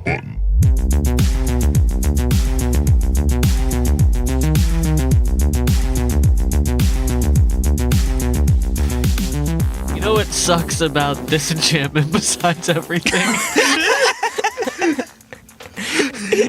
button. You know what sucks about Disenchantment besides everything?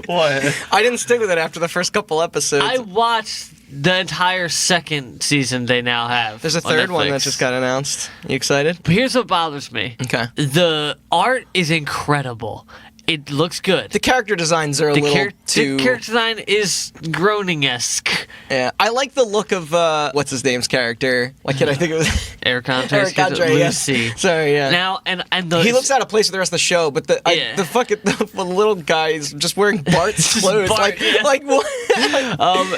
What? I didn't stick with it after the first couple episodes. I watched the entire second season they now have. There's a third one that just got announced. You excited? But here's what bothers me. Okay. The art is incredible. It looks good. The character designs are a little too... The character design is Groening-esque. Yeah, I like the look of, what's his name's character? Why can't I think of it? Eric Andre, Eric Andre, Lucy. Yes. Sorry, yeah. Now, and the... He looks out of place with the rest of the show, but the little guy's just wearing Bart's clothes. Bart, like what?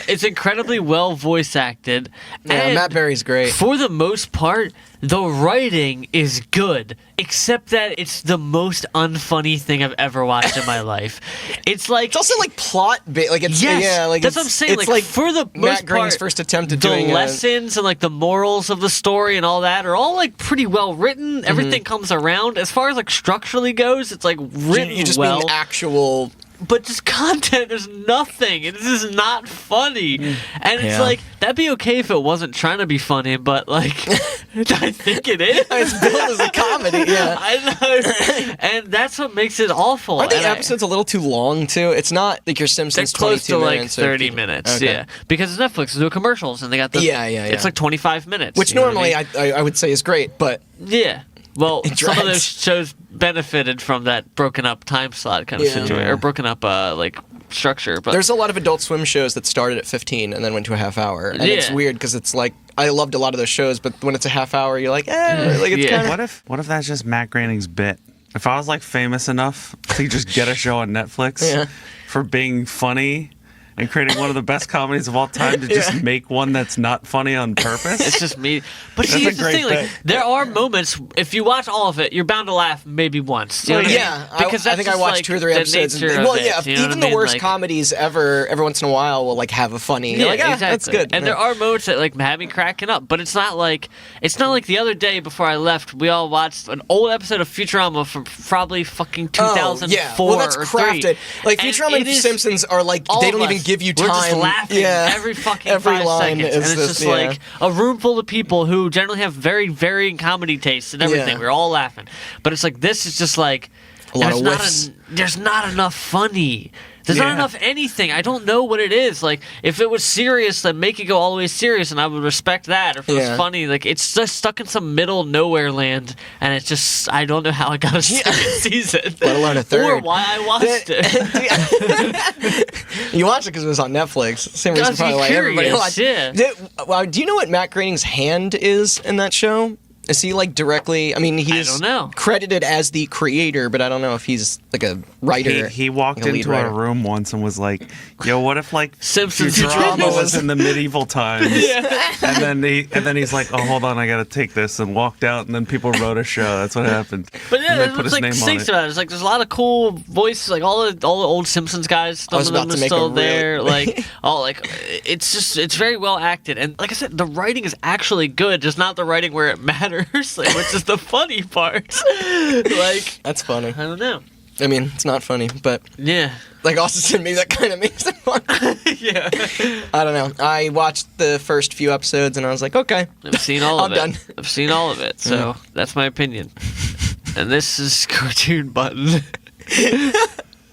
It's incredibly well voice acted. Yeah, and Matt Berry's great. For the most part, the writing is good, except that it's the most unfunny thing I've ever watched in my life. It's like... It's also like plot bit. Like it's yes, yeah, like that's what I'm saying. It's like for the most Matt Groening's part, first attempt at the doing lessons and like the morals of the story and all that are all like pretty well written. Mm-hmm. Everything comes around. As far as like structurally goes, it's like written You just well. mean actual... But just content, there's nothing. It is not funny. And it's Yeah. like, that'd be okay if it wasn't trying to be funny, but like, I think it is. It's billed as a comedy, yeah. I know. And that's what makes it awful. Aren't the And episodes a little too long, too? It's not like your they're Simpsons close 22 to like minutes. 30 minutes, Okay. yeah. Because it's Netflix, they do commercials, and they got the... Yeah. It's like 25 minutes. Which you know what I normally mean? I would say is great, but... Yeah. Well, It some of drags. those shows benefited from that broken up time slot kind of Yeah. situation, or broken up like structure. But There's a lot of Adult Swim shows that started at 15 and then went to a half hour. And it's Yeah. weird because it's like, I loved a lot of those shows, but when it's a half hour, you're like, like it's Yeah. kind of... What if that's just Matt Groening's bit? If I was like famous enough to just get a show on Netflix Yeah. for being funny and creating one of the best comedies of all time to just make one that's not funny on purpose. it's just me. But That's see, a here's the great thing: like, bit. there are moments. If you watch all of it, you're bound to laugh maybe once. You know what I mean? Yeah, Because I think I that's watched just, 2 or 3 like, episodes. the nature of Well, it, yeah, you know what even I the mean? worst Like, comedies ever, every once in a while, will like have a funny. You're like, exactly. that's good. And Yeah. there are moments that like have me cracking up, but it's not like the other day before I left, we all watched an old episode of Futurama from probably fucking 2004 yeah. Well, that's or crafted. 3. Like Futurama and it is Simpsons are like all they of don't even us. give you time. We're just laughing every fucking Every 5 line seconds, is and it's this, just yeah. like a room full of people who generally have very varying comedy tastes and everything. Yeah. We're all laughing, but it's like this is just like A lot there's of not whiffs. there's not enough funny. There's not Yeah. enough anything. I don't know what it is. Like, if it was serious, then make it go all the way serious, and I would respect that. Or if it Yeah. was funny, like, it's just stuck in some middle nowhere land, and it's just, I don't know how I got a second season. Let alone a third. Or why I watched it. You watched it because it was on Netflix. Same reason Just be probably why everybody curious, watched yeah. Do you know what Matt Groening's hand is in that show? Is he like directly? I mean, he's don't know. credited as the creator, but I don't know if he's like a writer. He walked like a lead into writer. a room once and was like, "Yo, what if like Simpsons Futurama was- was in the medieval times?" And then he's like, "Oh, hold on, I gotta take this," and walked out. And then people wrote a show. That's what happened. But yeah, And they that's put what's his like name on stinks it. about it. It's like there's a lot of cool voices, like all the old Simpsons guys. Some was of them about are to make still a really- there. Like it's very well acted, and like I said, the writing is actually good, just not the writing where it matters, like, which is the funny part. Like That's funny. I don't know. I mean, it's not funny, but Yeah, like Austin said, maybe that kind of makes it funny. yeah. I don't know. I watched the first few episodes and I was like, okay. I've seen all of I'm it. done. I've seen all of it, so that's my opinion. And this is Cartoon Button.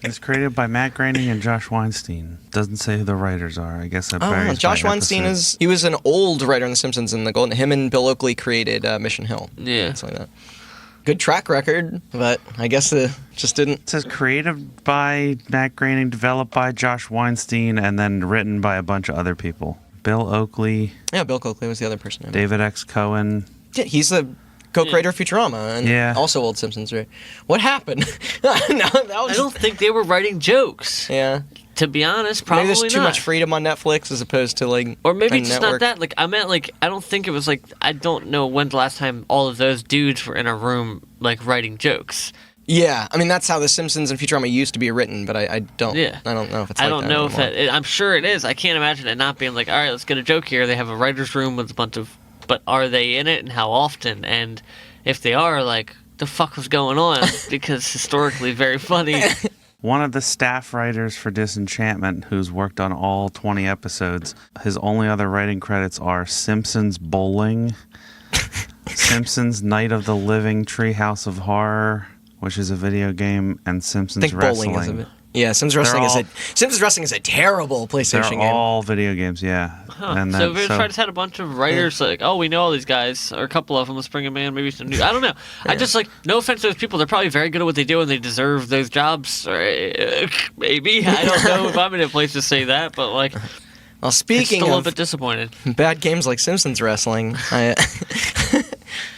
It's created by Matt Groening and Josh Weinstein. Doesn't say who the writers are. I guess that Oh, varies. Josh by Weinstein episode. he was an old writer on The Simpsons and The Golden. Him and Bill Oakley created Mission Hill. Yeah. Something like that. Good track record, but I guess it just didn't. It says created by Matt Groening, developed by Josh Weinstein, and then written by a bunch of other people. Bill Oakley, Yeah, Bill Oakley was the other person. David X. Cohen. Yeah, he's the co-creator of Futurama and Yeah. also Old Simpsons. Right? What happened? No, that was I don't think they were writing jokes. Yeah, To be honest, probably maybe there's too not. much freedom on Netflix as opposed to like. Or maybe a it's just network. not that. Like, I meant, like, I don't think it was, like, I don't know when's the last time all of those dudes were in a room, like, writing jokes. Yeah, I mean that's how The Simpsons and Futurama used to be written, but I don't. Yeah. I don't know if it's. I like don't that know if anymore. that. I'm sure it is. I can't imagine it not being like, all right, let's get a joke here. They have a writer's room with a bunch of. But are they in it and how often? And if they are, like, the fuck was going on? Because historically, very funny. One of the staff writers for Disenchantment, who's worked on all 20 episodes, his only other writing credits are Simpsons Bowling, Simpsons Night of the Living Treehouse of Horror, which is a video game, and Simpsons I think Wrestling. bowling is a yeah, Simpsons Wrestling is a terrible PlayStation game. They're all video games, yeah. Huh. And So we just had a bunch of writers like, oh, we know all these guys, or a couple of them. Let's bring them in. Maybe some new. I don't know. I just like, no offense to those people. They're probably very good at what they do, and they deserve those jobs. Or, maybe I don't know if I'm in a place to say that, but like, Well, speaking still a little of bit disappointed. bad games like Simpsons Wrestling,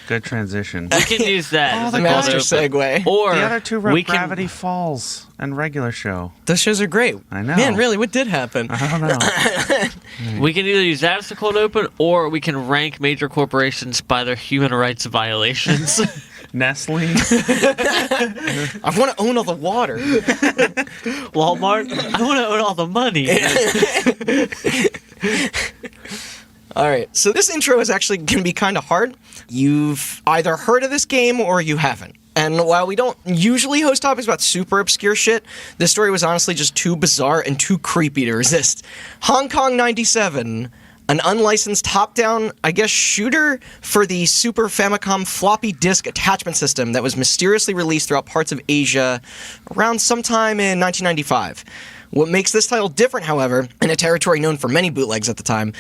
Good transition. We can use that. as the a master cold open. segue. Or The other two were we can Gravity Falls and Regular Show. Those shows are great. I know. Man, really, what did happen? I don't know. We can either use that as the cold open, or we can rank major corporations by their human rights violations. Nestle. I want to own all the water. Walmart, I want to own all the money. All right, so this intro is actually going to be kind of hard. You've either heard of this game or you haven't. And while we don't usually host topics about super obscure shit, this story was honestly just too bizarre and too creepy to resist. Hong Kong 97, an unlicensed top-down, I guess, shooter for the Super Famicom floppy disk attachment system that was mysteriously released throughout parts of Asia around sometime in 1995. What makes this title different, however, in a territory known for many bootlegs at the time,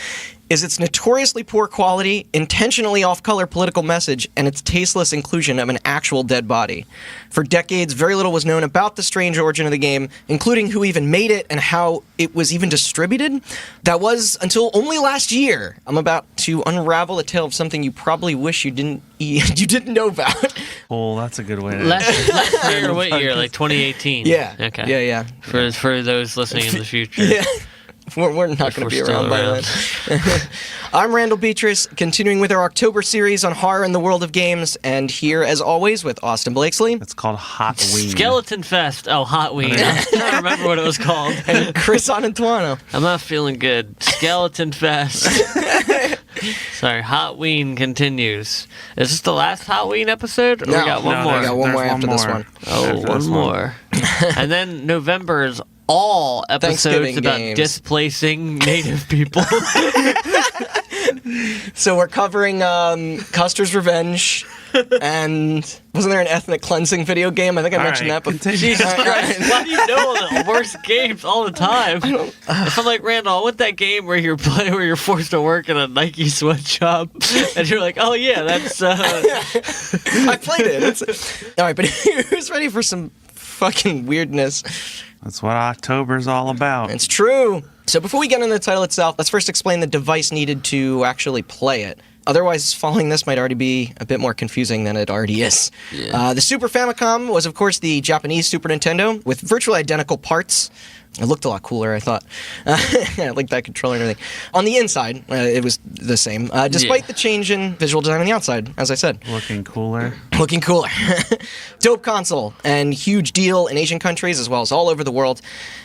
is its notoriously poor quality, intentionally off-color political message, and its tasteless inclusion of an actual dead body. For decades, very little was known about the strange origin of the game, including who even made it and how it was even distributed. That was until only last year. I'm about to unravel a tale of something you probably wish you didn't know about. Oh, that's a good way to... Last year, what year? Like 2018? Yeah. Okay. Yeah. For those listening in the future. Yeah. We're not going to be around by then. I'm Randall Beatrice, continuing with our October series on horror in the world of games, and here, as always, with Austin Blakesley. It's called Hot Ween. Skeleton Fest. Oh, Hot Ween. I don't remember what it was called. And Chris Anantuano. I'm not feeling good. Skeleton Fest. Sorry, Hot Ween continues. Is this the last Hot Ween episode? Or we got one more? We got one more There's after one this more. one. Oh, There's one this more. And then November is all episodes Thanksgiving about games. displacing native people. So we're covering Custer's Revenge, and wasn't there an ethnic cleansing video game? I think I mentioned right, that before. continue. Jesus Christ, why do you know all the worst games all the time? If I'm like, Randall, I want that game where you're forced to work in a Nike sweatshop, and you're like, oh yeah, that's... I played it. All right, but who's ready for some fucking weirdness? That's what October's all about. It's true. So before we get into the title itself, let's first explain the device needed to actually play it. Otherwise, following this might already be a bit more confusing than it already is. Yeah. The Super Famicom was, of course, the Japanese Super Nintendo with virtually identical parts. It looked a lot cooler, I thought. I liked that controller and everything. On the inside, it was the same, despite the change in visual design on the outside, as I said. Looking cooler. Looking cooler. Dope console, and huge deal in Asian countries as well as all over the world.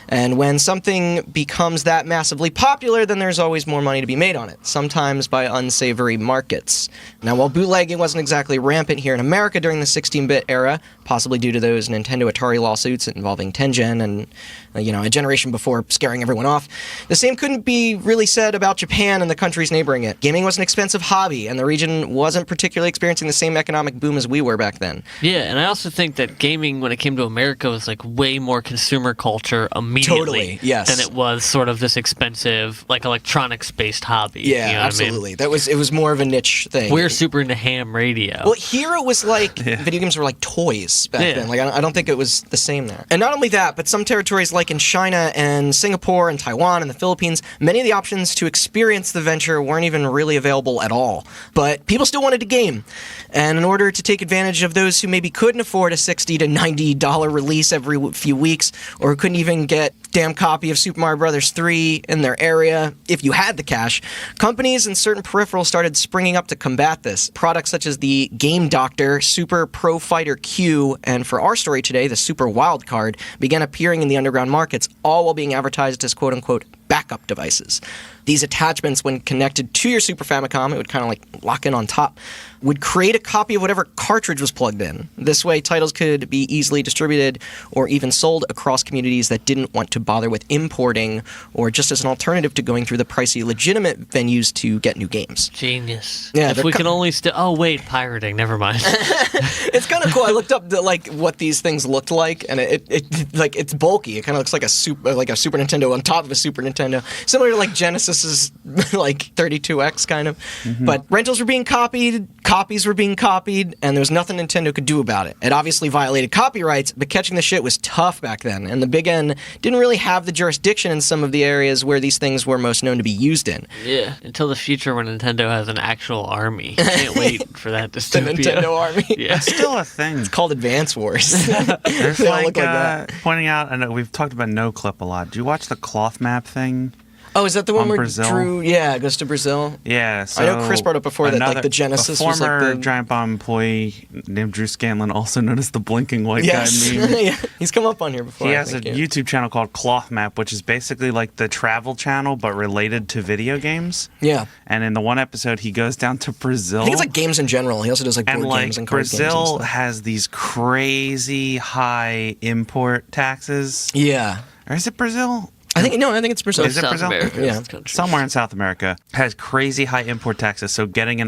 And when something becomes that massively popular, then there's always more money to be made on it, sometimes by unsavory markets. Now, while bootlegging wasn't exactly rampant here in America during the 16-bit era, possibly due to those Nintendo Atari lawsuits involving Tengen and, a generation before scaring everyone off, the same couldn't be really said about Japan and the countries neighboring it. Gaming was an expensive hobby, and the region wasn't particularly experiencing the same economic boom as we were back then. Yeah, and I also think that gaming, when it came to America, was like way more consumer culture immediately Totally, yes. than it was sort of this expensive, like electronics-based hobby. Yeah, you know what absolutely. I mean? It was more of a niche thing. We're super into ham radio. Well, here it was like video games were like toys back then. Like I don't think it was the same there. And not only that, but some territories like in China and Singapore and Taiwan and the Philippines, many of the options to experience the venture weren't even really available at all. But people still wanted to game. And in order to take advantage of those who maybe couldn't afford a $60 to $90 release every few weeks, or who couldn't even get a damn copy of Super Mario Bros. 3 in their area, if you had the cash, companies and certain peripherals started springing up to combat this. Products such as the Game Doctor, Super Pro Fighter Q, and for our story today, the Super Wild Card, began appearing in the underground markets, all while being advertised as quote-unquote backup devices. These attachments, when connected to your Super Famicom, it would kind of like lock in on top, would create a copy of whatever cartridge was plugged in. This way, titles could be easily distributed or even sold across communities that didn't want to bother with importing, or just as an alternative to going through the pricey legitimate venues to get new games. Genius. Yeah, if we can only still... Oh, wait, pirating. Never mind. It's kind of cool. I looked up what these things looked like, and it's bulky. It kind of looks like a Super Nintendo on top of a Super Nintendo, similar to like Genesis's like 32X kind of. Mm-hmm. But rentals were being copied, copies were being copied, and there was nothing Nintendo could do about it. It obviously violated copyrights, but catching the shit was tough back then, and the Big N didn't really have the jurisdiction in some of the areas where these things were most known to be used in. Yeah, until the future when Nintendo has an actual army. Can't wait for that The dystopia. Nintendo Army. Yeah. It's still a thing. It's called Advance Wars. There's They all like, look like that. pointing out, I know we've talked about No Clip a lot. Do you watch the cloth map thing? Oh, is that the one On where Brazil? Drew? Yeah, goes to Brazil. Yeah, so I know Chris brought up before that, like, the Genesis a was, like, former the- Giant Bomb employee named Drew Scanlon, also known as the blinking white Yes, guy meme. yeah. He's come up on here before. He I has a think, yeah. YouTube channel called Cloth Map, which is basically like the travel channel but related to video games. Yeah. And in the one episode, he goes down to Brazil. I think it's like games in general. He also does like board and like games and card games and Brazil stuff. has these crazy high import taxes. Yeah. Or is it Brazil? I think it's Brazil. Is it South Brazil? America. Yeah. Country. Somewhere in South America has crazy high import taxes. So getting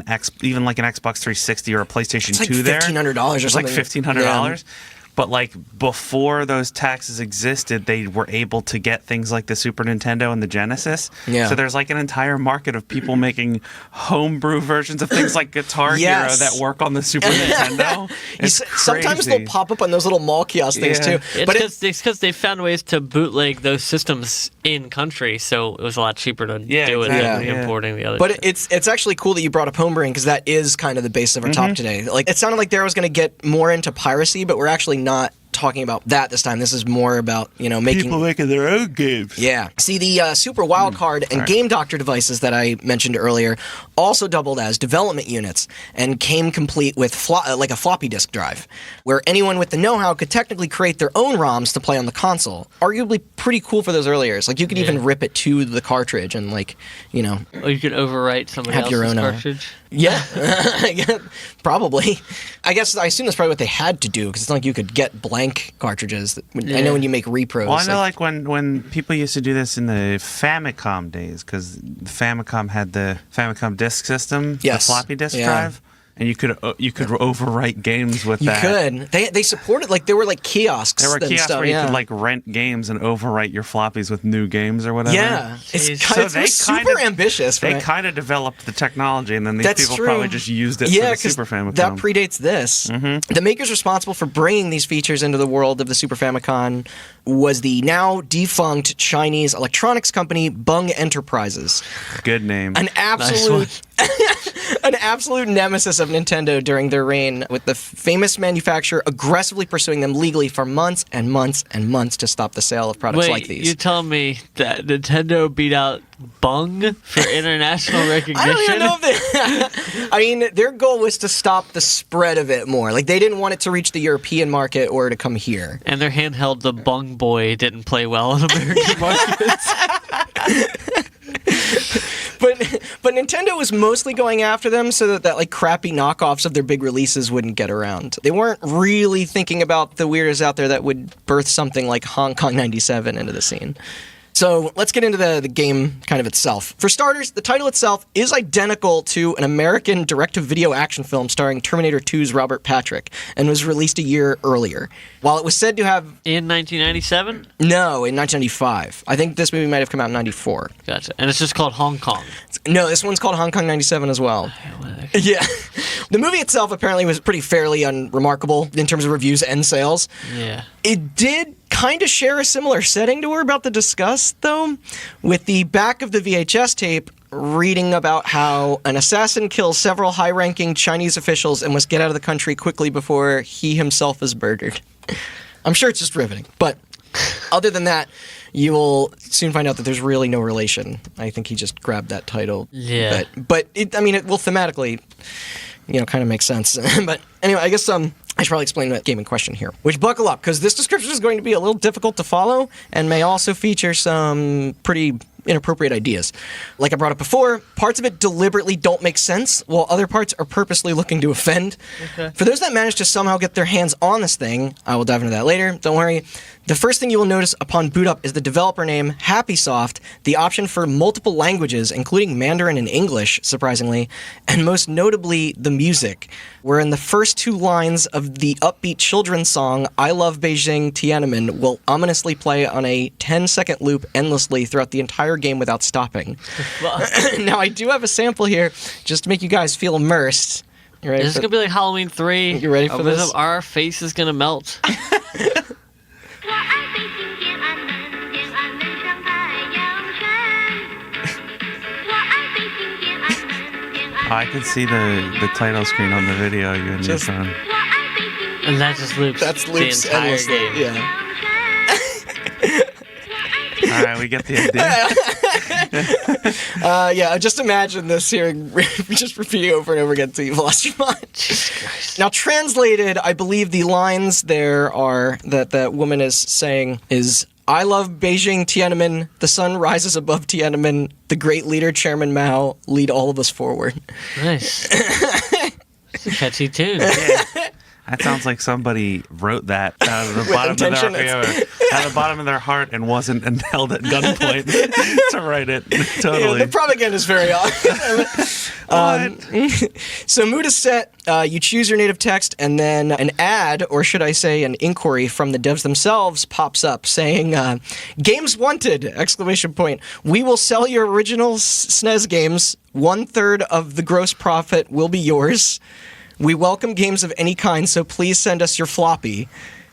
even like an Xbox 360 or a PlayStation It's like 2 there, $1,500 or it's like something. $1,500. But like before those taxes existed, they were able to get things like the Super Nintendo and the Genesis. Yeah. So there's like an entire market of people making homebrew versions of things like Guitar Yes. Hero that work on the Super Nintendo. It's Sometimes crazy. they'll pop up on those little mall kiosk things Yeah. too. But It's because they found ways to bootleg those systems in country, so it was a lot cheaper to Yeah, do it exactly. than Yeah. importing the other. But shit. it's actually cool that you brought up homebrewing, because that is kind of the base of our Mm-hmm. talk today. Like, it sounded like Dara was going to get more into piracy, but we're actually not talking about that this time. This is more about, making... people making their own games. Yeah. See, the Super Wildcard and Game Doctor devices that I mentioned earlier also doubled as development units and came complete with like a floppy disk drive, where anyone with the know-how could technically create their own ROMs to play on the console. Arguably pretty cool for those early years. Like, you could even rip it to the cartridge and, like, Or you could overwrite somebody have else's your own, cartridge. Yeah, yeah, probably. I assume that's probably what they had to do, because it's not like you could get blank cartridges. I know when you make repros. Well, I know like when people used to do this in the Famicom days, because the Famicom had the Famicom disk system, Yes. the floppy disk Yeah. drive, and you could overwrite games with you that. could. They supported, like, there were like kiosks. There were and kiosks stuff, where you yeah. could like rent games and overwrite your floppies with new games or whatever. Yeah, it's, Jeez. kind So it's they super kind of- ambitious. They right? kind of developed the technology, and then these That's people true. probably just used it for the 'cause Super Famicom. that predates this. The makers responsible for bringing these features into the world of the Super Famicom was the now defunct Chinese electronics company Bung Enterprises, Good name. an absolute an absolute nemesis of Nintendo during their reign, with the famous manufacturer aggressively pursuing them legally for months and months and months to stop the sale of products Wait, like these. you're telling me that Nintendo beat out Bung for international recognition? I don't even know if they... I mean, their goal was to stop the spread of it more. Like, they didn't want it to reach the European market or to come here. And their handheld, the Bung Boy, didn't play well in American markets. But Nintendo was mostly going after them so that like crappy knockoffs of their big releases wouldn't get around. They weren't really thinking about the weirdos out there that would birth something like Hong Kong 97 into the scene. So let's get into the game kind of itself. For starters, the title itself is identical to an American direct-to-video action film starring Terminator 2's Robert Patrick and was released a year earlier. While it was said to have... In 1997? No, in 1995. I think this movie might have come out in 94. Gotcha. And it's just called Hong Kong. No, this one's called Hong Kong 97 as well. Yeah. The movie itself apparently was pretty fairly unremarkable in terms of reviews and sales. Yeah. It did kind of share a similar setting to we're about to discuss, though, with the back of the VHS tape reading about how an assassin kills several high-ranking Chinese officials and must get out of the country quickly before he himself is murdered. I'm sure it's just riveting, but other than that, you will soon find out that there's really no relation. I think he just grabbed that title. Yeah. But it will thematically, kind of make sense. But anyway, I guess I should probably explain the game in question here. Which, buckle up, because this description is going to be a little difficult to follow and may also feature some pretty inappropriate ideas. Like I brought up before, parts of it deliberately don't make sense, while other parts are purposely looking to offend. Okay. For those that manage to somehow get their hands on this thing, I will dive into that later, don't worry. The first thing you will notice upon boot up is the developer name, HappySoft, the option for multiple languages, including Mandarin and English, surprisingly, and most notably, the music, where in the first 2 lines of the upbeat children's song, I Love Beijing Tiananmen, will ominously play on a 10-second loop endlessly throughout the entire game without stopping. Now, I do have a sample here, just to make you guys feel immersed. You ready? Is this going to be like Halloween 3? You ready for this? Our face is going to melt. I can see the title screen on the video you and your phone. And that just loops. That's loops the entire endlessly. game. Yeah. All right, we get the idea. Yeah, just imagine this here, just repeating over and over again until you've lost your mind. Now, translated, I believe the lines there are that that woman is saying is, I love Beijing Tiananmen, the sun rises above Tiananmen, the great leader Chairman Mao, lead all of us forward. Nice. It's a catchy tune. Yeah. That sounds like somebody wrote that out of the bottom of their heart and wasn't held at gunpoint to write it. Totally. Yeah, the propaganda is very obvious. So mood is set. You choose your native text, and then an ad, or should I say an inquiry from the devs themselves, pops up saying, "Games wanted!" Exclamation point. We will sell your original SNES games. 1/3 of the gross profit will be yours. We welcome games of any kind, so please send us your floppy.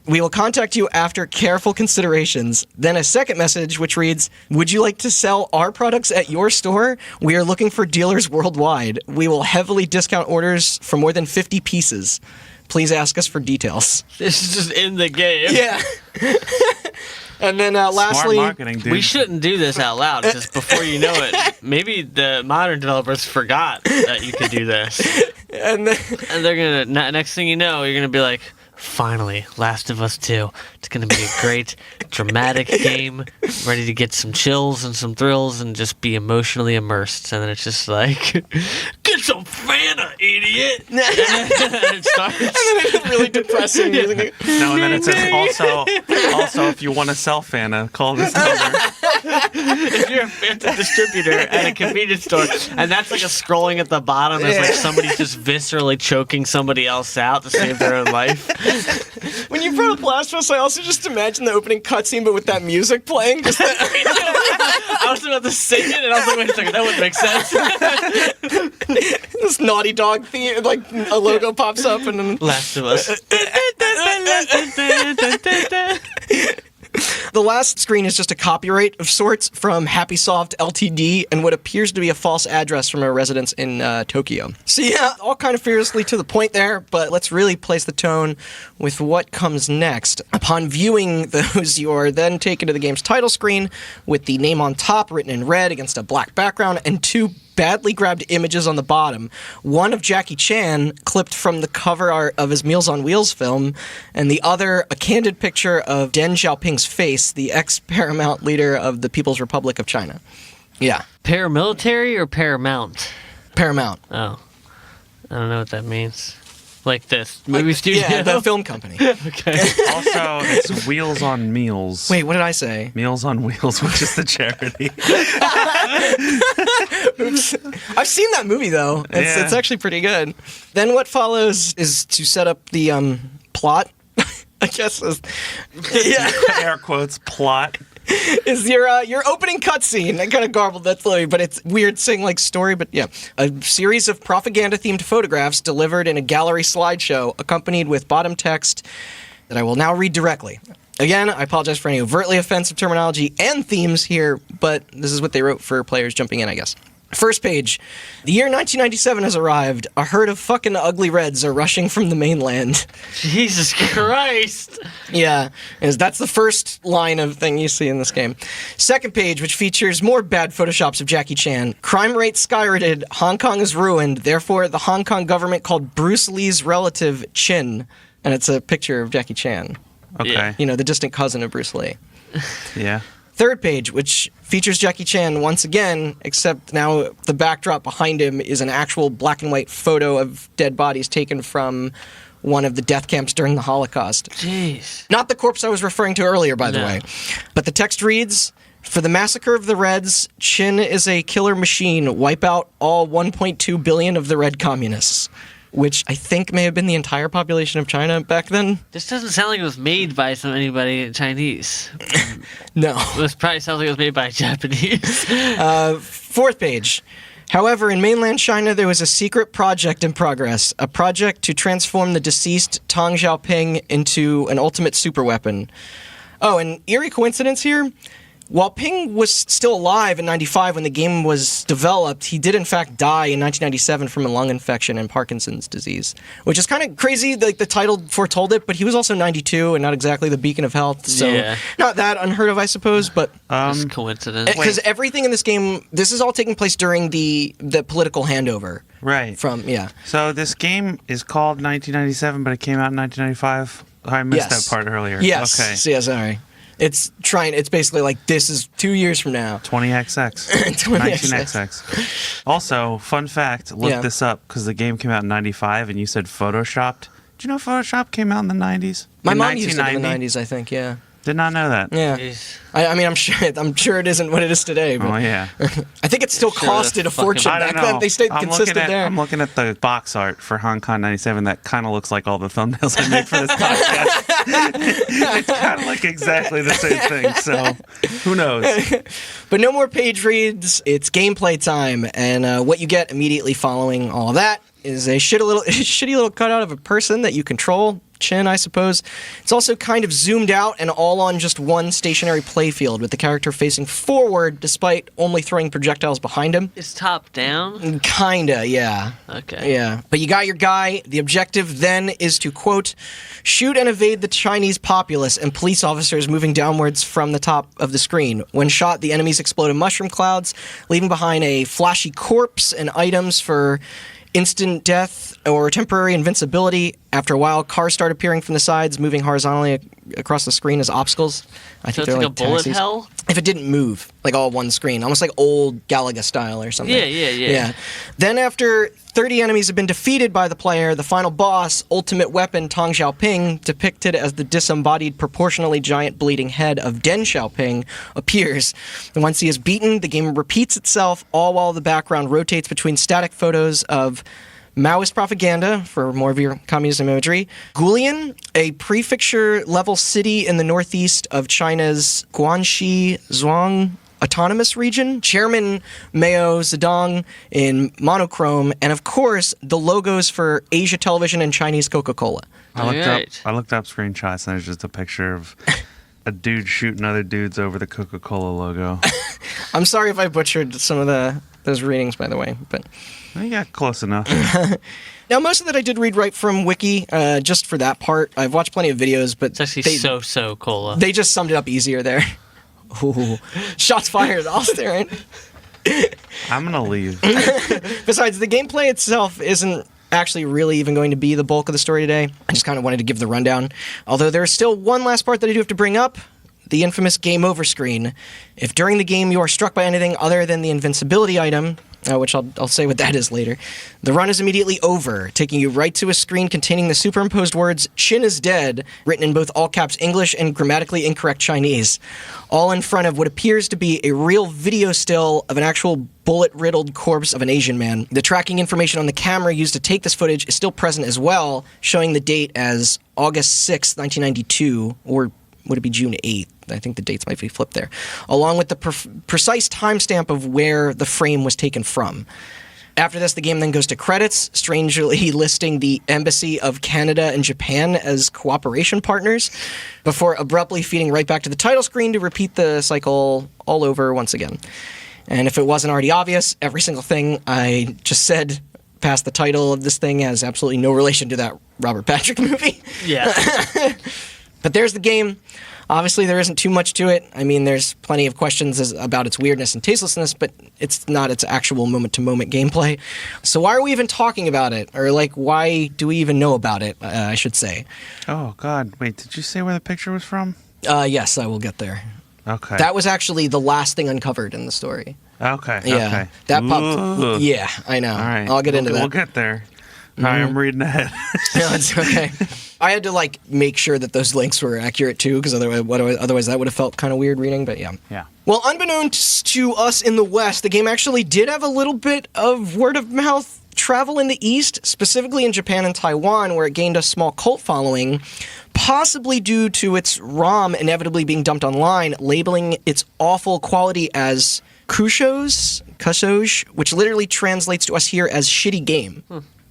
We will contact you after careful considerations. Then a second message which reads, would you like to sell our products at your store? We are looking for dealers worldwide. We will heavily discount orders for more than 50 pieces. Please ask us for details. This is just in the game. Yeah. And then lastly, smart marketing, dude. We shouldn't do this out loud because before you know it, maybe the modern developers forgot that you could do this. and they're going to, next thing you know, you're going to be like, finally, Last of Us 2. It's going to be a great, dramatic game, ready to get some chills and some thrills and just be emotionally immersed. And then it's just like, get some Fanta, idiot! And then it starts. And then it's really depressing music. No, and then it says, also, if you want to sell Fanta, call this number. If you're a Fanta distributor at a convenience store, and that's like a scrolling at the bottom as like somebody's just viscerally choking somebody else out to save their own life. When you brought up Last of Us, I also just imagine the opening cutscene, but with that music playing. Just I was about to sing it, and I was like, wait a second, that wouldn't make sense. This Naughty Dog theme, like a logo pops up, and then Last of Us. The last screen is just a copyright of sorts from HappySoft Ltd. and what appears to be a false address from a residence in Tokyo. So yeah, all kind of fearlessly to the point there, but let's really place the tone with what comes next. Upon viewing those, you are then taken to the game's title screen with the name on top written in red against a black background and 2 badly grabbed images on the bottom. One of Jackie Chan, clipped from the cover art of his Meals on Wheels film, and the other a candid picture of Deng Xiaoping's face, the ex-Paramount leader of the People's Republic of China. Yeah. Paramilitary or Paramount? Paramount. Oh. I don't know what that means. Like this. Movie studio? Yeah, the film company. Okay. Also, it's Wheels on Meals. Wait, what did I say? Meals on Wheels, which is the charity. Oops. I've seen that movie, though. It's actually pretty good. Then what follows is to set up the plot, I guess. Yeah. Air quotes, plot. Is your opening cutscene. I kind of garbled that slowly, but it's weird saying like story, but yeah. A series of propaganda-themed photographs delivered in a gallery slideshow accompanied with bottom text that I will now read directly. Again, I apologize for any overtly offensive terminology and themes here, but this is what they wrote for players jumping in, I guess. First page. The year 1997 has arrived. A herd of fucking ugly reds are rushing from the mainland. Jesus Christ. Yeah, that's the first line of thing you see in this game. Second page, which features more bad photoshops of Jackie Chan. Crime rate skyrocketed. Hong Kong is ruined. Therefore, the Hong Kong government called Bruce Lee's relative Chin. And it's a picture of Jackie Chan. Okay. You know, the distant cousin of Bruce Lee. Yeah. Third page, which features Jackie Chan once again, except now the backdrop behind him is an actual black and white photo of dead bodies taken from one of the death camps during the Holocaust. Jeez. Not the corpse I was referring to earlier, by the No. way. But the text reads, "For the massacre of the Reds, Chin is a killer machine. Wipe out all 1.2 billion of the Red communists." Which I think may have been the entire population of China back then. This doesn't sound like it was made by anybody Chinese. No. This probably sounds like it was made by Japanese. Fourth page. However, in mainland China, there was a secret project in progress, a project to transform the deceased Tang Xiaoping into an ultimate superweapon. Oh, and eerie coincidence here. While Ping was still alive in 95 when the game was developed, he did in fact die in 1997 from a lung infection and Parkinson's disease, which is kind of crazy. Like the title foretold it, but he was also 92 and not exactly the beacon of health. So Yeah. not that unheard of, I suppose, but Just coincidence. because everything in this game, this is all taking place during the political handover. Right. From, yeah. So this game is called 1997, but it came out in 1995. I missed Yes. that part earlier. Yes. Okay. Yeah, sorry. It's basically like, this is 2 years from now. 20XX. 19XX. Also, fun fact, look Yeah. this up because the game came out in 95 and you said photoshopped. Did you know Photoshop came out in the 90s? My In mom used it in the 1990? 90s, I think, yeah. Did not know that. Yeah. Jeez. I mean, I'm sure it isn't what it is today, but Oh, yeah. I think it still Sure, costed a fucking- fortune I don't back know. then. They stayed I'm consistent looking at, there. I'm looking at the box art for Hong Kong 97 that kind of looks like all the thumbnails I made for this podcast. It's kind of like exactly the same thing, so who knows? But no more page reads. It's gameplay time, and what you get immediately following all of that is a shitty little cutout of a person that you control. Chin, I suppose. It's also kind of zoomed out and all on just one stationary playfield with the character facing forward despite only throwing projectiles behind him. It's top down? Kinda, yeah. Okay. Yeah. But you got your guy. The objective then is to, quote, shoot and evade the Chinese populace and police officers moving downwards from the top of the screen. When shot, the enemies explode in mushroom clouds, leaving behind a flashy corpse and items for instant death or temporary invincibility. After a while, cars start appearing from the sides, moving horizontally across the screen as obstacles. I So think it's they're like a bullet taxis. hell? If it didn't move, like all one screen, almost like old Galaga style or something. Yeah. Then after 30 enemies have been defeated by the player, the final boss, ultimate weapon Tang Xiaoping, depicted as the disembodied, proportionally giant bleeding head of Deng Xiaoping, appears. And once he is beaten, the game repeats itself, all while the background rotates between static photos of Maoist propaganda, for more of your communism imagery. Gulian, a prefecture-level city in the northeast of China's Guangxi Zhuang Autonomous Region. Chairman Mao Zedong in monochrome. And, of course, the logos for Asia Television and Chinese Coca-Cola. Alright. I looked up screenshots and there's just a picture of a dude shooting other dudes over the Coca-Cola logo. I'm sorry if I butchered some of those readings, by the way, but... You got close enough. Now, most of that I did read right from Wiki, just for that part. I've watched plenty of videos, but It's actually so cola. they just summed it up easier there. Ooh. Shots fired. I'll stare it. I'm going to leave. Besides, the gameplay itself isn't actually really even going to be the bulk of the story today. I just kind of wanted to give the rundown. Although there's still one last part that I do have to bring up. The infamous game over screen. If during the game you are struck by anything other than the invincibility item, which I'll say what that is later, the run is immediately over, taking you right to a screen containing the superimposed words, Chin is dead, written in both all caps English and grammatically incorrect Chinese, all in front of what appears to be a real video still of an actual bullet-riddled corpse of an Asian man. The tracking information on the camera used to take this footage is still present as well, showing the date as August 6th, 1992, or would it be June 8th? I think the dates might be flipped there. Along with the precise timestamp of where the frame was taken from. After this, the game then goes to credits, strangely listing the Embassy of Canada and Japan as cooperation partners, before abruptly feeding right back to the title screen to repeat the cycle all over once again. And if it wasn't already obvious, every single thing I just said past the title of this thing has absolutely no relation to that Robert Patrick movie. Yeah. But there's the game. Obviously, there isn't too much to it. I mean, there's plenty of questions about its weirdness and tastelessness, but it's not its actual moment-to-moment gameplay. So why are we even talking about it? Or, like, why do we even know about it, I should say? Oh, God. Wait, did you say where the picture was from? Yes, I will get there. Okay. That was actually the last thing uncovered in the story. Okay. Yeah, Okay. that Ooh. popped. Yeah, I know. All right. I'll get into that. We'll get there. All right, I'm reading ahead. No, it's okay. I had to make sure that those links were accurate too, because otherwise that would have felt kind of weird reading. But yeah. Yeah. Well, unbeknownst to us in the West, the game actually did have a little bit of word of mouth travel in the East, specifically in Japan and Taiwan, where it gained a small cult following, possibly due to its ROM inevitably being dumped online, labeling its awful quality as Kusoge, which literally translates to us here as shitty game.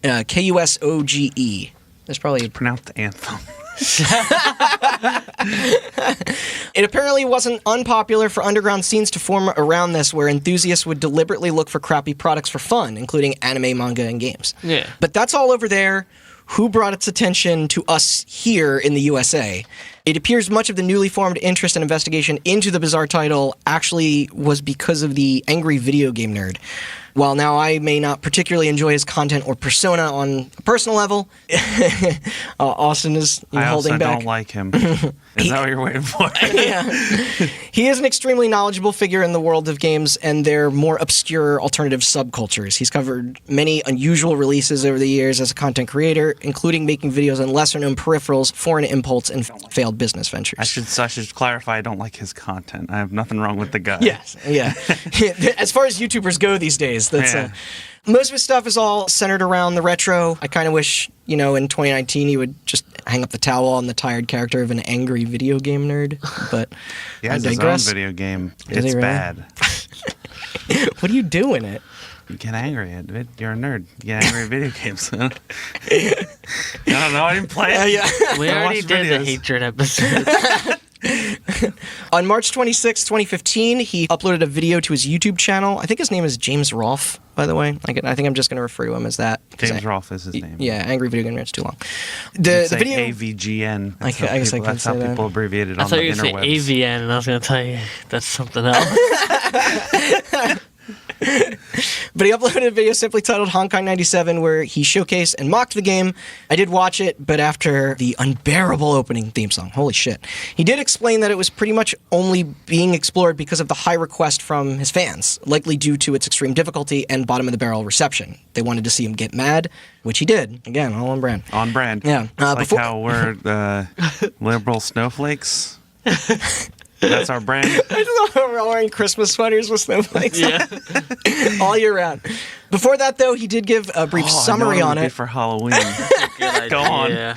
Kusoge. That's probably Pronounce the anthem. It apparently wasn't unpopular for underground scenes to form around this, where enthusiasts would deliberately look for crappy products for fun, including anime, manga, and games. Yeah. But that's all over there. Who brought its attention to us here in the USA? It appears much of the newly formed interest and investigation into the bizarre title actually was because of the angry video game nerd. While now I may not particularly enjoy his content or persona on a personal level, Austin is holding back. I also don't like him. Is that what you're waiting for? Yeah. He is an extremely knowledgeable figure in the world of games and their more obscure alternative subcultures. He's covered many unusual releases over the years as a content creator, including making videos on lesser-known peripherals, foreign impulse, and failed business ventures. I should clarify, I don't like his content. I have nothing wrong with the guy. Yes, yeah. As far as YouTubers go these days, that's most of his stuff is all centered around the retro. I kind of wish, in 2019 he would just hang up the towel on the tired character of an angry video game nerd. But he has I digress. his own video game. Is It's he really? bad. What do you do in it? You get angry at it. You're a nerd. You get angry at video games. I don't know. I didn't play it. Yeah. We I already watched did the videos. hatred episode. On March 26, 2015, he uploaded a video to his YouTube channel. I think his name is James Rolfe, by the way. I think I'm just going to refer to him as that. James Rolfe is his name. Yeah, Angry Video Game Nerd, it's too long. You The say video... AVGN. I guess I can That's how say that. people abbreviate it I on thought the you were going to interwebs. say AVN, and I was going to tell you that's something else. But he uploaded a video simply titled Honkai 97 where he showcased and mocked the game. I did watch it, but after the unbearable opening theme song, holy shit. He did explain that it was pretty much only being explored because of the high request from his fans, likely due to its extreme difficulty and bottom-of-the-barrel reception. They wanted to see him get mad, which he did. Again, all on brand. On brand. Yeah. It's like how we're liberal snowflakes. That's our brand. I just love we're all wearing Christmas sweaters with snowflakes Yeah. all year round. Before that, though, he did give a brief summary on it. For Halloween. Good Go on. idea.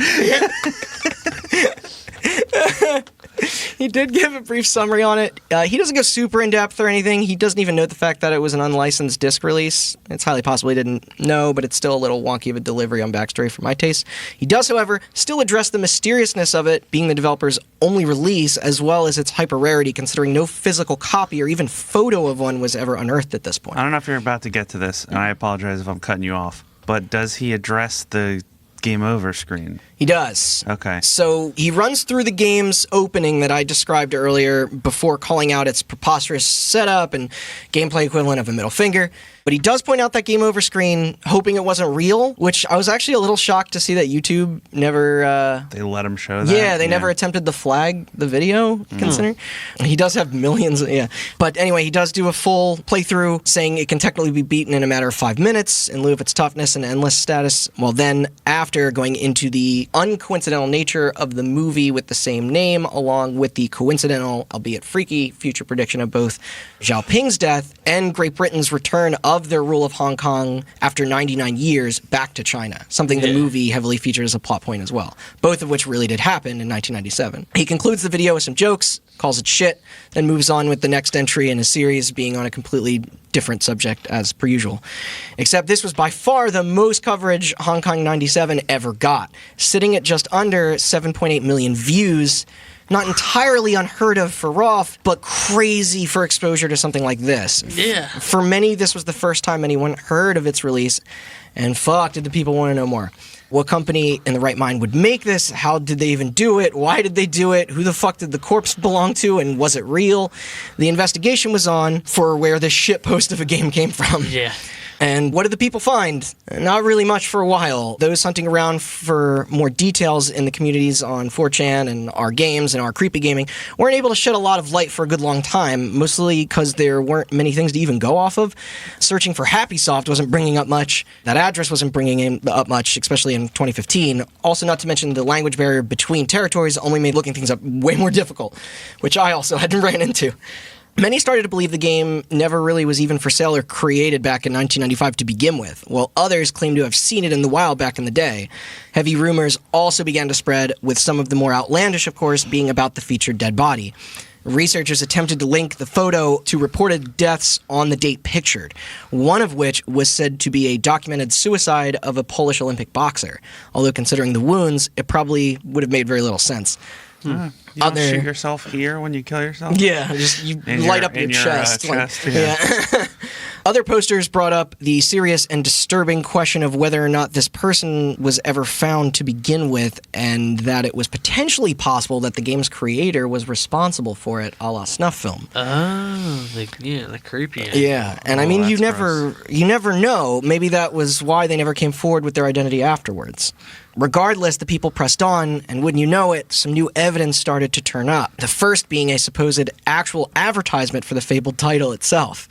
He did give a brief summary on it. He doesn't go super in-depth or anything. He doesn't even note the fact that it was an unlicensed disc release. It's highly possible he didn't know, but it's still a little wonky of a delivery on backstory for my taste. He does, however, still address the mysteriousness of it being the developer's only release, as well as its hyper-rarity, considering no physical copy or even photo of one was ever unearthed at this point. I don't know if you're about to get to this, and I apologize if I'm cutting you off, but does he address the game over screen? He does. Okay. So he runs through the game's opening that I described earlier before calling out its preposterous setup and gameplay equivalent of a middle finger. But he does point out that game over screen, hoping it wasn't real, which I was actually a little shocked to see that YouTube never... They let him show that? Yeah, they never attempted to flag the video, considering. He does have millions, yeah. But anyway, he does do a full playthrough, saying it can technically be beaten in a matter of 5 minutes in lieu of its toughness and endless status. Well, then, after going into the uncoincidental nature of the movie with the same name, along with the coincidental, albeit freaky, future prediction of both Xiaoping's death and Great Britain's return of their rule of Hong Kong after 99 years back to China, something the movie heavily featured as a plot point as well, both of which really did happen in 1997. He concludes the video with some jokes, calls it shit, then moves on with the next entry in his series being on a completely different subject as per usual. Except this was by far the most coverage Hong Kong 97 ever got, sitting at just under 7.8 million views. Not entirely unheard of for Rolfe, but crazy for exposure to something like this. Yeah. For many, this was the first time anyone heard of its release, and fuck, did the people want to know more. What company in the right mind would make this? How did they even do it? Why did they do it? Who the fuck did the corpse belong to, and was it real? The investigation was on for where this shitpost of a game came from. Yeah. And what did the people find? Not really much for a while. Those hunting around for more details in the communities on 4chan and our games and our creepy gaming weren't able to shed a lot of light for a good long time, mostly because there weren't many things to even go off of. Searching for Happysoft wasn't bringing up much. That address wasn't bringing up much, especially in 2015. Also, not to mention the language barrier between territories only made looking things up way more difficult, which I also had ran into. Many started to believe the game never really was even for sale or created back in 1995 to begin with, while others claimed to have seen it in the wild back in the day. Heavy rumors also began to spread, with some of the more outlandish, of course, being about the featured dead body. Researchers attempted to link the photo to reported deaths on the date pictured, one of which was said to be a documented suicide of a Polish Olympic boxer. Although considering the wounds, it probably would have made very little sense. You don't shoot yourself here when you kill yourself? Yeah, just you light up your chest. Yeah. Other posters brought up the serious and disturbing question of whether or not this person was ever found to begin with, and that it was potentially possible that the game's creator was responsible for it, a la snuff film. Oh, the creepy end. Yeah, and I mean, you never know. Maybe that was why they never came forward with their identity afterwards. Regardless, the people pressed on, and wouldn't you know it, some new evidence started to turn up. The first being a supposed actual advertisement for the fabled title itself.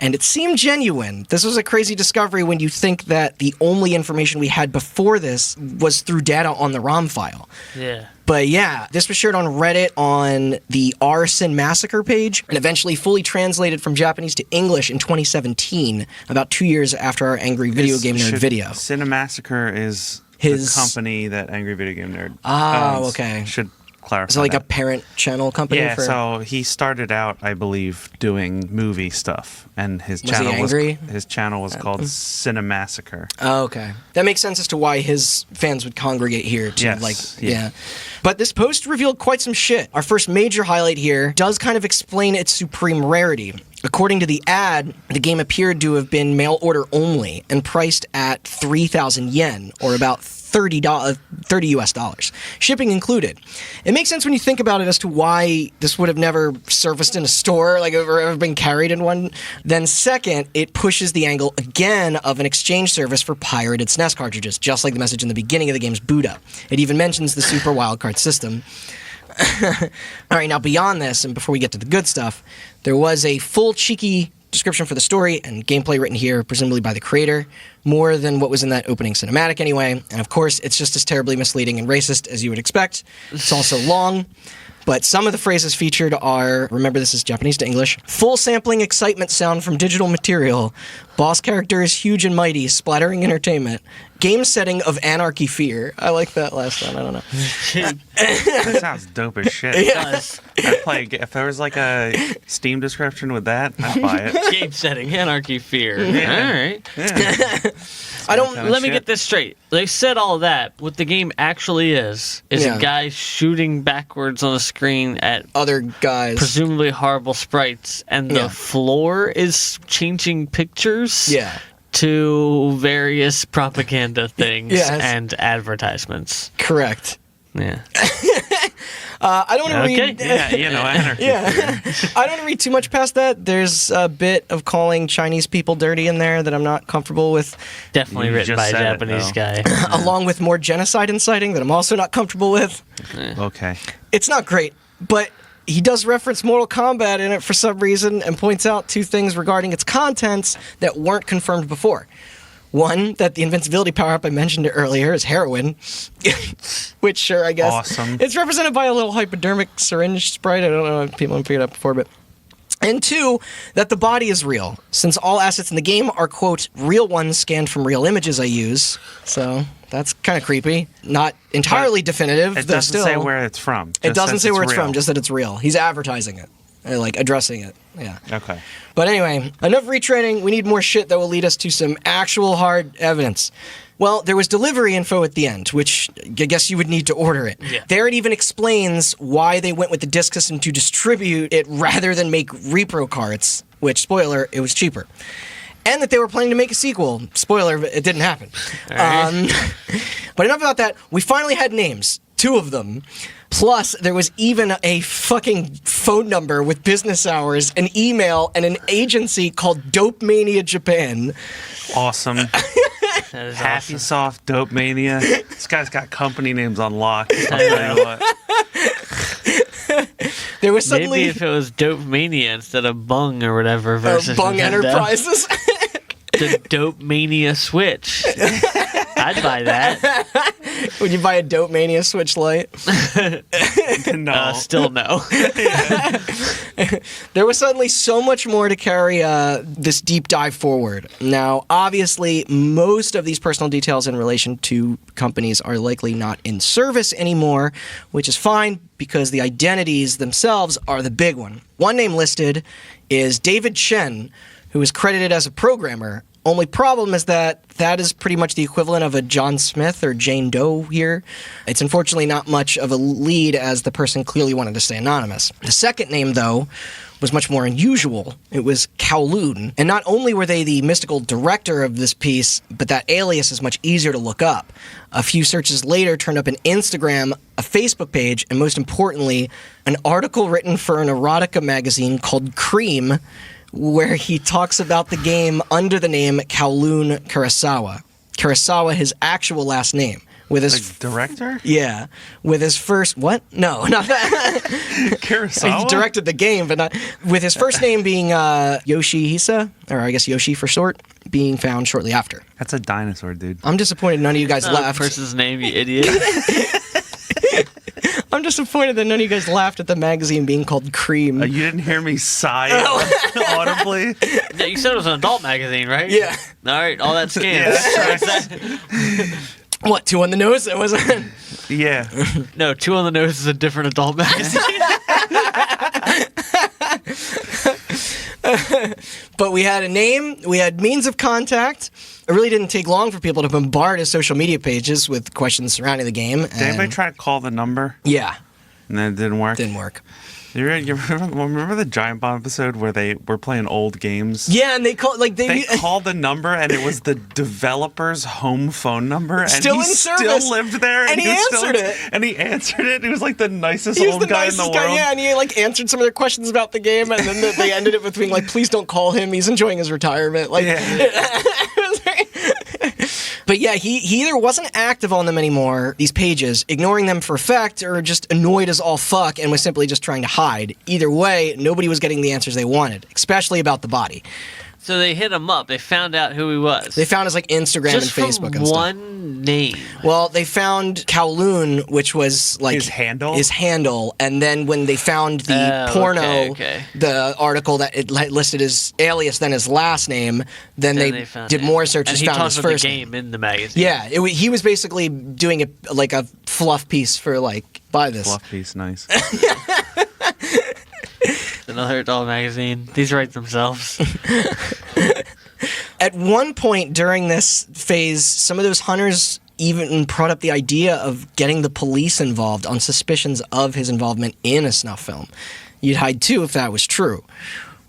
And it seemed genuine. This was a crazy discovery when you think that the only information we had before this was through data on the ROM file. Yeah. But yeah, this was shared on Reddit on the Arson Massacre page and eventually fully translated from Japanese to English in 2017, about 2 years after our Angry Video Game Nerd video. Cinemassacre is the company that Angry Video Game Nerd owns. Okay. Should clarify. Is it like that. a parent channel company? Yeah, for... so he started out, I believe, doing movie stuff, and his Was channel he angry? his channel was called Cinemassacre. Oh, okay. That makes sense as to why his fans would congregate here to Yeah. But this post revealed quite some shit. Our first major highlight here does kind of explain its supreme rarity. According to the ad, the game appeared to have been mail order only and priced at 3,000 yen, or about $30 US, shipping included. It makes sense when you think about it as to why this would have never surfaced in a store, like ever been carried in one. Then second, it pushes the angle again of an exchange service for pirated SNES cartridges, just like the message in the beginning of the game's boot up. It even mentions the Super Wildcard system. All right, now beyond this, and before we get to the good stuff, there was a full cheeky description for the story and gameplay written here, presumably by the creator, more than what was in that opening cinematic anyway. And of course, it's just as terribly misleading and racist as you would expect. It's also long. But some of the phrases featured are, remember this is Japanese to English, full sampling excitement sound from digital material, boss character is huge and mighty, splattering entertainment, game setting of anarchy fear. I like that last one, I don't know. That sounds dope as shit. It does. I'd play, if there was like a Steam description with that, I'd buy it. Game setting, anarchy fear. Yeah. All right. Yeah. Let me get this straight. They said all that. What the game actually is a guy shooting backwards on a screen at other guys. presumably horrible sprites, and the floor is changing pictures to various propaganda things and advertisements. Correct. Yeah. I don't want to read. Anarchy. I don't want to read too much past that. There's a bit of calling Chinese people dirty in there that I'm not comfortable with. Definitely written by a Japanese guy. Along with more genocide inciting that I'm also not comfortable with. Okay. It's not great, but he does reference Mortal Kombat in it for some reason and points out two things regarding its contents that weren't confirmed before. One, that the invincibility power-up I mentioned earlier is heroin, which, sure, I guess. Awesome. It's represented by a little hypodermic syringe sprite. I don't know if people haven't figured it out before, but... And two, that the body is real, since all assets in the game are, quote, real ones scanned from real images I use. So, that's kind of creepy. Not entirely definitive, it though doesn't still. say where it's from. It doesn't say where it's real. from, just that it's real. He's advertising it. Like, addressing it. Yeah. Okay. But anyway, enough retraining. We need more shit that will lead us to some actual hard evidence. Well, there was delivery info at the end, which I guess you would need to order it. Yeah. There it even explains why they went with the disc system to distribute it rather than make repro carts, which, spoiler, it was cheaper. And that they were planning to make a sequel. Spoiler, it didn't happen. Right. But enough about that. We finally had names. 2 of them. Plus, there was even a fucking phone number with business hours, an email, and an agency called Dope Mania Japan. Awesome. That is Happy awesome. Soft Dope Mania. This guy's got company names on lock. I'll tell you what. There was suddenly Maybe if it was Dope Mania instead of Bung or whatever versus Bung Nintendo. Enterprises. The Dope Mania Switch. I'd buy that. Would you buy a Dope Mania Switch Lite? No. Still no. There was suddenly so much more to carry this deep dive forward. Now, obviously, most of these personal details in relation to companies are likely not in service anymore, which is fine because the identities themselves are the big one. One name listed is David Chen, who is credited as a programmer. Only problem is that is pretty much the equivalent of a John Smith or Jane Doe here. It's unfortunately not much of a lead as the person clearly wanted to stay anonymous. The second name, though, was much more unusual. It was Kowloon. And not only were they the mystical director of this piece, but that alias is much easier to look up. A few searches later turned up an Instagram, a Facebook page, and most importantly, an article written for an erotica magazine called Cream, where he talks about the game under the name Kowloon Kurosawa. Kurosawa, his actual last name. With his Director? Yeah. With his first... What? No, not that. Kurosawa? He directed the game, but not... With his first name being Yoshihisa, or I guess Yoshi for short, being found shortly after. That's a dinosaur, dude. I'm disappointed none of you guys laughed. Person's name, you idiot. I'm disappointed that none of you guys laughed at the magazine being called Cream. You didn't hear me sigh audibly? Yeah, you said it was an adult magazine, right? Yeah. All right, all that scans. What, 2 on the nose? It wasn't... Yeah. No, 2 on the Nose is a different adult magazine. But we had a name, we had means of contact. It really didn't take long for people to bombard his social media pages with questions surrounding the game. Did anybody try to call the number? Yeah, And then it didn't work? didn't work. You remember the Giant Bomb episode where they were playing old games? Yeah, and they called They called the number, and it was the developer's home phone number, and Still he in service. still lived there, And he was answered it. And he answered it. He was like the nicest he was old the guy nicest in the guy, world. yeah, and he like answered some of their questions about the game, and then they ended it with being like, "Please don't call him. He's enjoying his retirement." Like, But yeah, he either wasn't active on them anymore, these pages, ignoring them for a fact, or just annoyed as all fuck and was simply just trying to hide. Either way, nobody was getting the answers they wanted, especially about the body. So they hit him up. They found out who he was. They found his like Instagram Just and Facebook from and stuff. one name. Well, they found Kowloon, which was like His handle? His handle, and then when they found the Oh, porno, okay. the article that it listed his alias, then his last name, then they found did him. more searches, and he found talks his about first the name. game in the magazine. Yeah, he was basically doing it like a fluff piece for like buy this. Fluff piece, nice. Another adult magazine. These write themselves. At one point during this phase, some of those hunters even brought up the idea of getting the police involved on suspicions of his involvement in a snuff film. You'd hide too if that was true.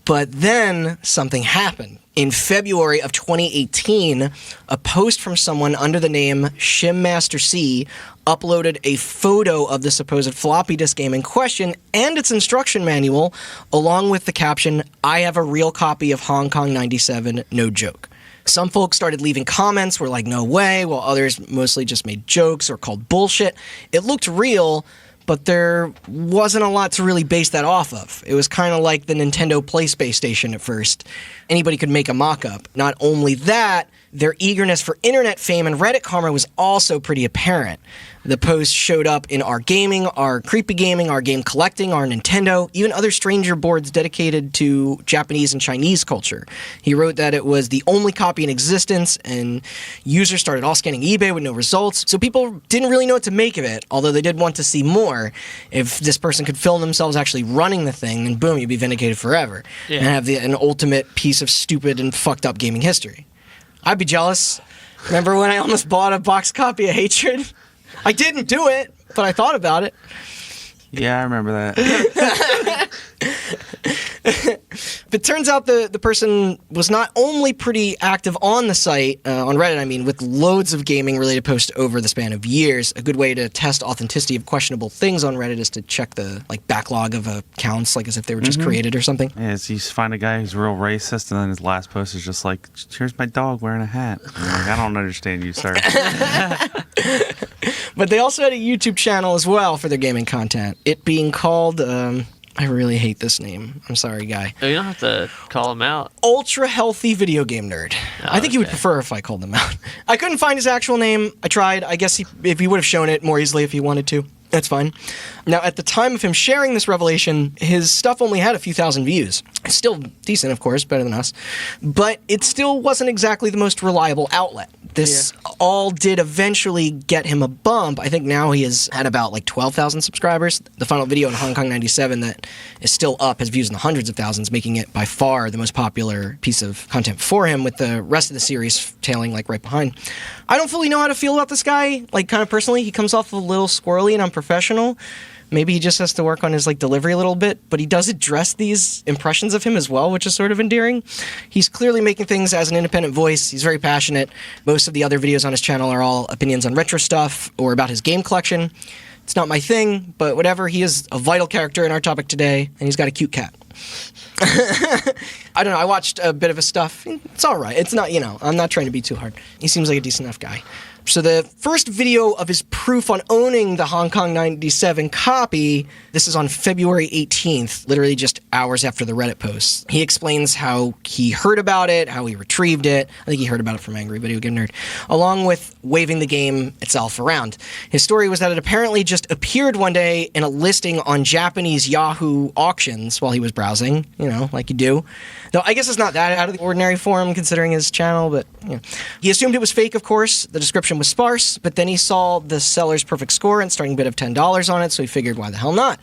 But then something happened. In February of 2018, a post from someone under the name Shimmaster C uploaded a photo of the supposed floppy disk game in question and its instruction manual, along with the caption, "I have a real copy of Hong Kong 97, no joke." Some folks started leaving comments, were like, "No way," while others mostly just made jokes or called bullshit. It looked real, but there wasn't a lot to really base that off of. It was kind of like the Nintendo PlaySpace Station at first. Anybody could make a mock-up. Not only that, their eagerness for internet fame and Reddit karma was also pretty apparent. The post showed up in Our Gaming, Our Creepy Gaming, Our Game Collecting, Our Nintendo, even other stranger boards dedicated to Japanese and Chinese culture. He wrote that it was the only copy in existence, and users started all scanning eBay with no results, so people didn't really know what to make of it, although they did want to see more. If this person could film themselves actually running the thing, then boom, you'd be vindicated forever, and have an ultimate piece of stupid and fucked up gaming history. I'd be jealous. Remember when I almost bought a box copy of Hatred? I didn't do it, but I thought about it. Yeah, I remember that. But turns out the person was not only pretty active on the site, on Reddit, I mean, with loads of gaming-related posts over the span of years. A good way to test authenticity of questionable things on Reddit is to check the backlog of accounts, like as if they were just created or something. Yeah, so you find a guy who's real racist, and then his last post is just like, here's my dog wearing a hat. And you're like, I don't understand you, sir. But they also had a YouTube channel as well for their gaming content. It being called... I really hate this name. I'm sorry, guy. You don't have to call him out. Ultra Healthy Video Game Nerd. I think he would prefer if I called him out. I couldn't find his actual name. I tried. I guess if he would have shown it more easily if he wanted to. That's fine. Now, at the time of him sharing this revelation, his stuff only had a few thousand views. It's still decent, of course, better than us. But it still wasn't exactly the most reliable outlet. This all did eventually get him a bump. I think now he has had about 12,000 subscribers. The final video in Hong Kong 97 that is still up has views in the hundreds of thousands, making it by far the most popular piece of content for him, with the rest of the series tailing right behind. I don't fully know how to feel about this guy, kind of personally. He comes off a little squirrely and unprofessional. Maybe he just has to work on his delivery a little bit, but he does address these impressions of him as well, which is sort of endearing. He's clearly making things as an independent voice. He's very passionate. Most of the other videos on his channel are all opinions on retro stuff or about his game collection. It's not my thing, but whatever. He is a vital character in our topic today, and he's got a cute cat. I don't know. I watched a bit of his stuff. It's all right. It's not, I'm not trying to be too hard. He seems like a decent enough guy. So the first video of his proof on owning the Hong Kong 97 copy, this is on February 18th, literally just hours after the Reddit post. He explains how he heard about it, how he retrieved it. I think he heard about it from Angry Video Game Nerd, along with waving the game itself around. His story was that it apparently just appeared one day in a listing on Japanese Yahoo auctions while he was browsing, like you do. Though I guess it's not that out of the ordinary for him considering his channel, but he assumed it was fake, of course. The description was sparse, but then he saw the seller's perfect score and starting bid of $10 on it, so he figured, why the hell not?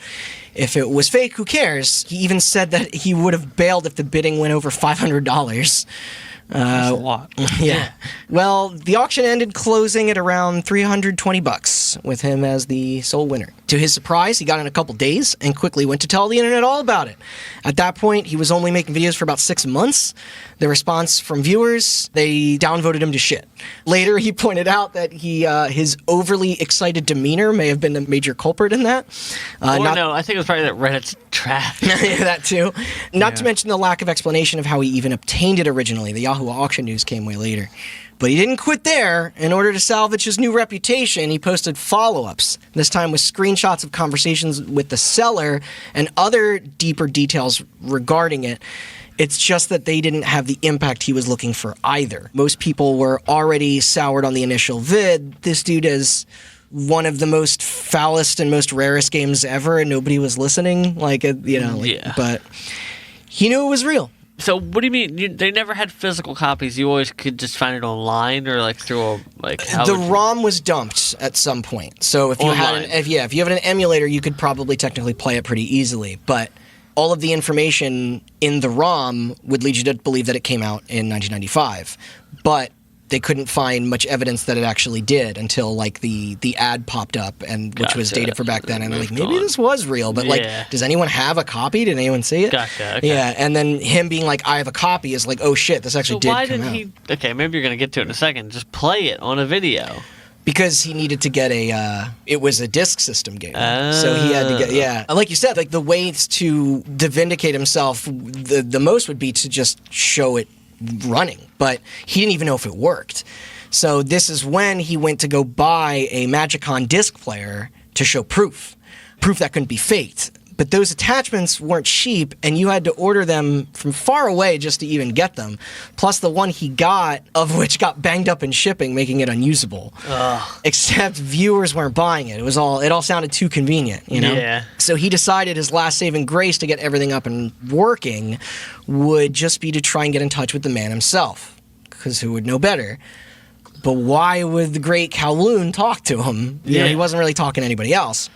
If it was fake, who cares? He even said that he would have bailed if the bidding went over $500. That's a lot. Yeah. Well, the auction ended closing at around $320, with him as the sole winner. To his surprise, he got in a couple days and quickly went to tell the internet all about it. At that point, he was only making videos for about 6 months. The response from viewers, they downvoted him to shit. Later, he pointed out that his overly excited demeanor may have been the major culprit in that. No, I think it was probably that Reddit's trash. Yeah, that too. Not to mention the lack of explanation of how he even obtained it originally. The Yahoo auction news came way later. But he didn't quit there. In order to salvage his new reputation, he posted follow-ups, this time with screenshots of conversations with the seller and other deeper details regarding it. It's just that they didn't have the impact he was looking for either. Most people were already soured on the initial vid. This dude is one of the most foulest and most rarest games ever, and nobody was listening. But he knew it was real. So what do you mean? They never had physical copies. You always could just find it online or through a the ROM was dumped at some point. So if you if you have an emulator, you could probably technically play it pretty easily. But all of the information in the ROM would lead you to believe that it came out in 1995. But they couldn't find much evidence that it actually did until the ad popped up, and which was dated for back then, and maybe this was real, but does anyone have a copy? Did anyone see it? Gotcha. Okay. Yeah, and then him being like, I have a copy is oh shit, this actually did come out. So why didn't he? Okay, maybe you're gonna get to it in a second. Just play it on a video. Because he needed to get it was a disc system game. So he had to get, like you said, the ways to vindicate himself, the most would be to just show it running, but he didn't even know if it worked. So this is when he went to go buy a Magicon disc player to show proof that couldn't be faked. But those attachments weren't cheap, and you had to order them from far away just to even get them. Plus the one he got, of which got banged up in shipping, making it unusable. Ugh. Except viewers weren't buying it. It all sounded too convenient, Yeah. So he decided his last saving grace to get everything up and working would just be to try and get in touch with the man himself, because who would know better? But why would the great Kowloon talk to him? He wasn't really talking to anybody else.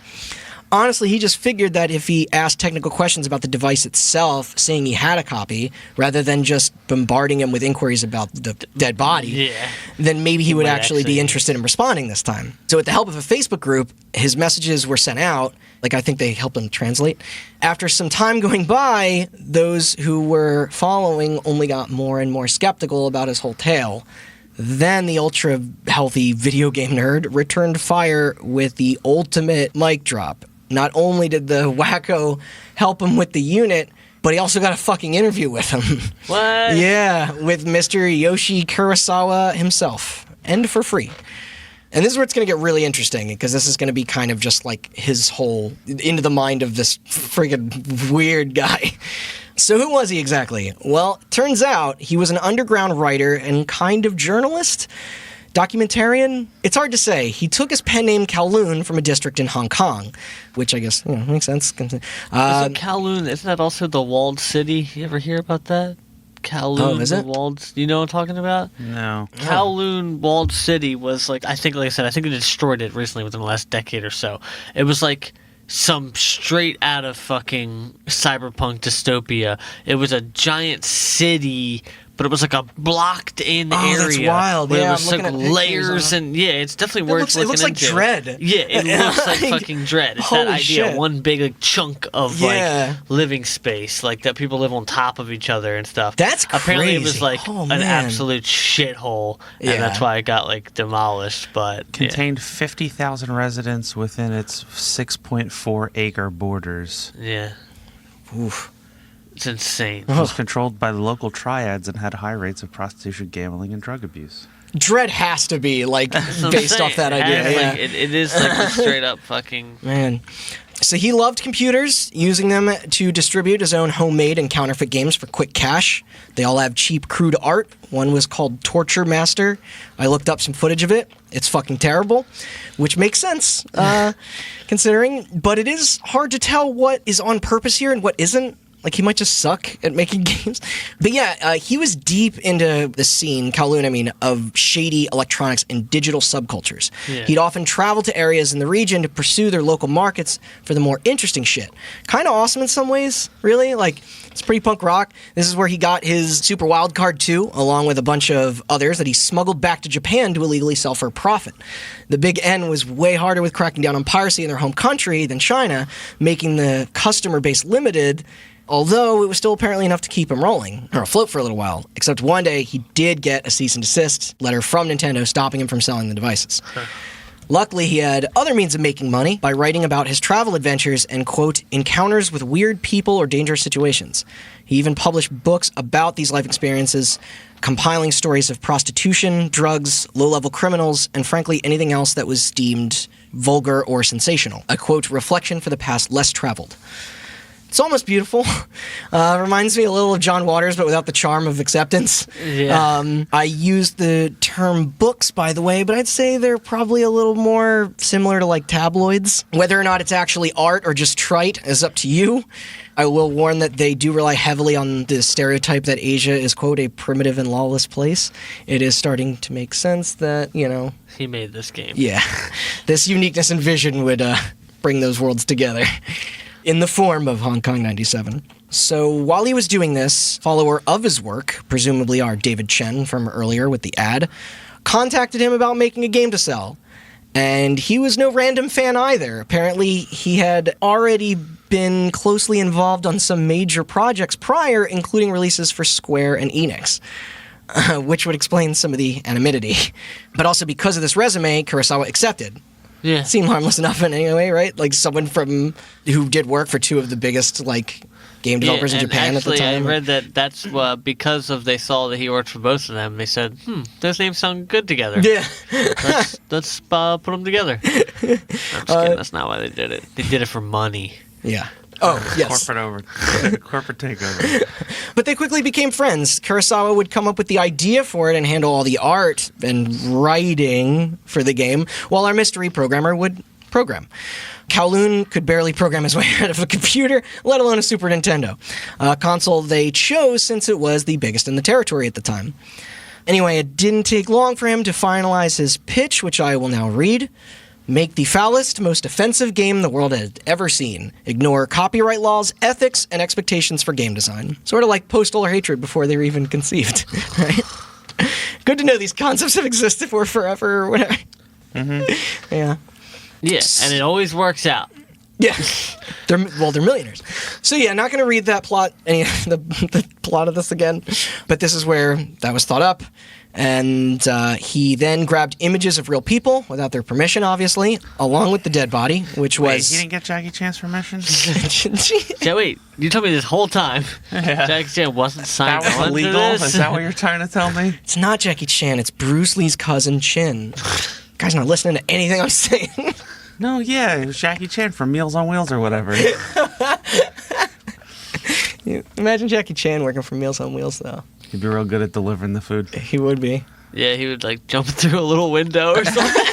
Honestly, he just figured that if he asked technical questions about the device itself, saying he had a copy, rather than just bombarding him with inquiries about the dead body, then maybe he would actually be interested in responding this time. So with the help of a Facebook group, his messages were sent out. Like, I think they helped him translate. After some time going by, those who were following only got more and more skeptical about his whole tale. Then the ultra-healthy video game nerd returned fire with the ultimate mic drop. Not only did the wacko help him with the unit, but he also got a fucking interview with him. What? Yeah, with Mr. Yoshi Kurosawa himself. And for free. And this is where it's going to get really interesting, because this is going to be kind of just like his whole, into the mind of this friggin' weird guy. So who was he exactly? Well, turns out he was an underground writer and kind of journalist. Documentarian? It's hard to say. He took his pen name Kowloon from a district in Hong Kong, which I guess makes sense. So Kowloon, isn't that also the walled city? You ever hear about that? Kowloon, is it? Walled. You know what I'm talking about? No. Kowloon walled city was like I think they destroyed it recently within the last decade or so. It was like some straight out of fucking cyberpunk dystopia. It was a giant city, but it was like a blocked in area. That's wild. Where Yeah, it was I'm like looking at layers and it's definitely worth looking into. It looks like Dread. Yeah, it looks like fucking Dread. It's that Holy idea, shit. one big like chunk of like living space, like that people live on top of each other and stuff. That's apparently it was crazy. like Oh, an man. absolute shithole, and that's why it got like demolished. But Contained 50,000 residents within its 6.4 acre borders. yeah, Oof. it's insane. It was controlled by the local triads and had high rates of prostitution, gambling, and drug abuse. Dread has to be, like, That's what I'm based saying. off that It idea. has, Yeah. like, it is like a straight up fucking. Man. So he loved computers, using them to distribute his own homemade and counterfeit games for quick cash. They all have cheap, crude art. One was called Torture Master. I looked up some footage of it. It's fucking terrible, which makes sense, considering. But it is hard to tell what is on purpose here and what isn't. Like, he might just suck at making games. But yeah, he was deep into the scene, Kowloon, of shady electronics and digital subcultures. Yeah. He'd often travel to areas in the region to pursue their local markets for the more interesting shit. Kind of awesome in some ways, really. Like, it's pretty punk rock. This is where he got his Super Wildcard 2, along with a bunch of others that he smuggled back to Japan to illegally sell for a profit. The Big N was way harder with cracking down on piracy in their home country than China, making the customer base limited, although it was still apparently enough to keep him rolling, or afloat for a little while. Except one day, he did get a cease and desist letter from Nintendo stopping him from selling the devices. Luckily, he had other means of making money by writing about his travel adventures and, quote, encounters with weird people or dangerous situations. He even published books about these life experiences, compiling stories of prostitution, drugs, low-level criminals, and frankly, anything else that was deemed vulgar or sensational. A, quote, reflection for the past less traveled. It's almost beautiful. Reminds me a little of John Waters, but without the charm of acceptance. Yeah. I used the term books, by the way, but I'd say they're probably a little more similar to, like, tabloids. Whether or not it's actually art or just trite is up to you. I will warn that they do rely heavily on the stereotype that Asia is, quote, a primitive and lawless place. It is starting to make sense that, He made this game. yeah, this uniqueness and vision would bring those worlds together. In the form of Hong Kong 97. So while he was doing this, follower of his work, presumably our David Chen from earlier with the ad, contacted him about making a game to sell. And he was no random fan either. Apparently, he had already been closely involved on some major projects prior, including releases for Square and Enix. Which would explain some of the anonymity. But also because of this resume, Kurosawa accepted. Yeah. Seemed harmless enough in any way, right? Like someone who did work for two of the biggest game developers in Japan actually, at the time. I read that's because they saw that he worked for both of them. They said, those names sound good together. Yeah. let's put them together. I'm just kidding. That's not why they did it. They did it for money. Yeah. Oh, yes. Corporate takeover. But they quickly became friends. Kurosawa would come up with the idea for it and handle all the art and writing for the game, while our mystery programmer would program. Kowloon could barely program his way out of a computer, let alone a Super Nintendo, a console they chose since it was the biggest in the territory at the time. Anyway, it didn't take long for him to finalize his pitch, which I will now read. Make the foulest, most offensive game the world has ever seen. Ignore copyright laws, ethics, and expectations for game design. Sort of like post-Solar hatred before they were even conceived, right? Good to know these concepts have existed for forever or whatever. Mm-hmm. Yeah. Yeah, and it always works out. Yeah. They're millionaires. So yeah, not going to read that plot, the plot of this again, but this is where that was thought up. And he then grabbed images of real people without their permission, obviously, along with the dead body, which was... Wait, he didn't get Jackie Chan's permission? Yeah, wait, you told me this whole time Jackie Chan wasn't signed That was on illegal? to this? Is that what you're trying to tell me? It's not Jackie Chan, it's Bruce Lee's cousin Chin. Guy's not listening to anything I'm saying. No, yeah, it was Jackie Chan from Meals on Wheels or whatever. Imagine Jackie Chan working for Meals on Wheels, though. He'd be real good at delivering the food. He would be. Yeah, he would like jump through a little window or something.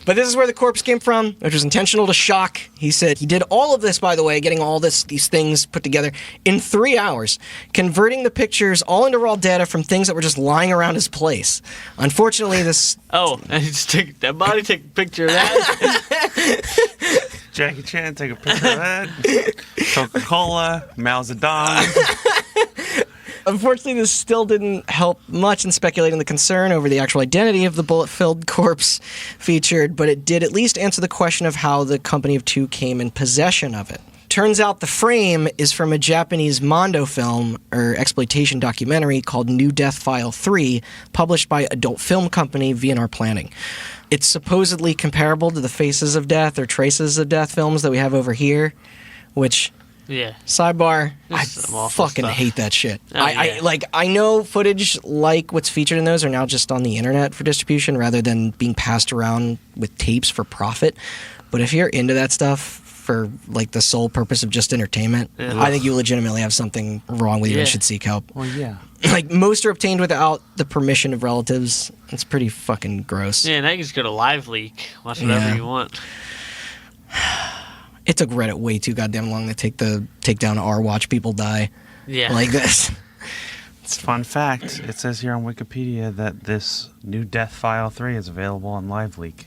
But this is where the corpse came from, which was intentional to shock. He said he did all of this, by the way, getting all these things put together in 3 hours, converting the pictures all into raw data from things that were just lying around his place. Unfortunately, this... Oh, and he just take that body, take a picture of that. Jackie Chan, take a picture of that. Coca-Cola, Mao Zedong. Unfortunately, this still didn't help much in speculating the concern over the actual identity of the bullet-filled corpse featured, but it did at least answer the question of how the Company of Two came in possession of it. Turns out the frame is from a Japanese Mondo film, or exploitation documentary, called New Death File 3, published by adult film company V&R Planning. It's supposedly comparable to the Faces of Death or Traces of Death films that we have over here, which... Yeah. Sidebar, There's some awful fucking stuff. hate that shit. Oh, yeah. I know footage like what's featured in those are now just on the internet for distribution rather than being passed around with tapes for profit. But if you're into that stuff for like the sole purpose of just entertainment, Yeah. I think you legitimately have something wrong with you Yeah. and should seek help. Well, yeah. Like most are obtained without the permission of relatives. It's pretty fucking gross. Yeah, now you just go to Live Leak, watch whatever Yeah. you want. It took Reddit way too goddamn long to take down our Watch People Die Yeah. like this. Fun fact, it says here on Wikipedia that this New Death File 3 is available on LiveLeak.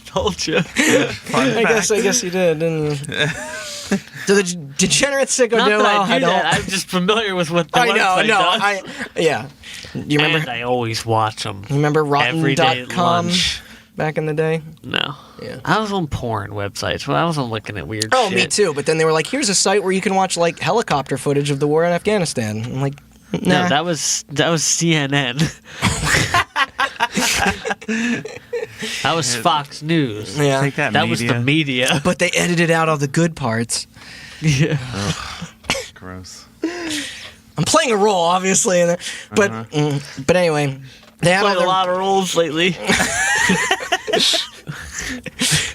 Told you. Fun I fact. guess you did, didn't you? So the degenerate sicko Not do that I do don't. that. I'm just familiar with what the I know, website no, does. yeah. You remember? And I always watch them. You remember every day at Rotten.com lunch. back in the day? No. Yeah. I was on porn websites. Well, I wasn't looking at weird Oh, shit. me too. But then they were like, "Here's a site where you can watch like helicopter footage of the war in Afghanistan." I'm like, nah. No, that was CNN. That was Fox News. yeah. Take that, That was the media. But they edited out all the good parts. Yeah. Gross. I'm playing a role, obviously, in it. But but anyway, they had all Played a their, lot of roles lately.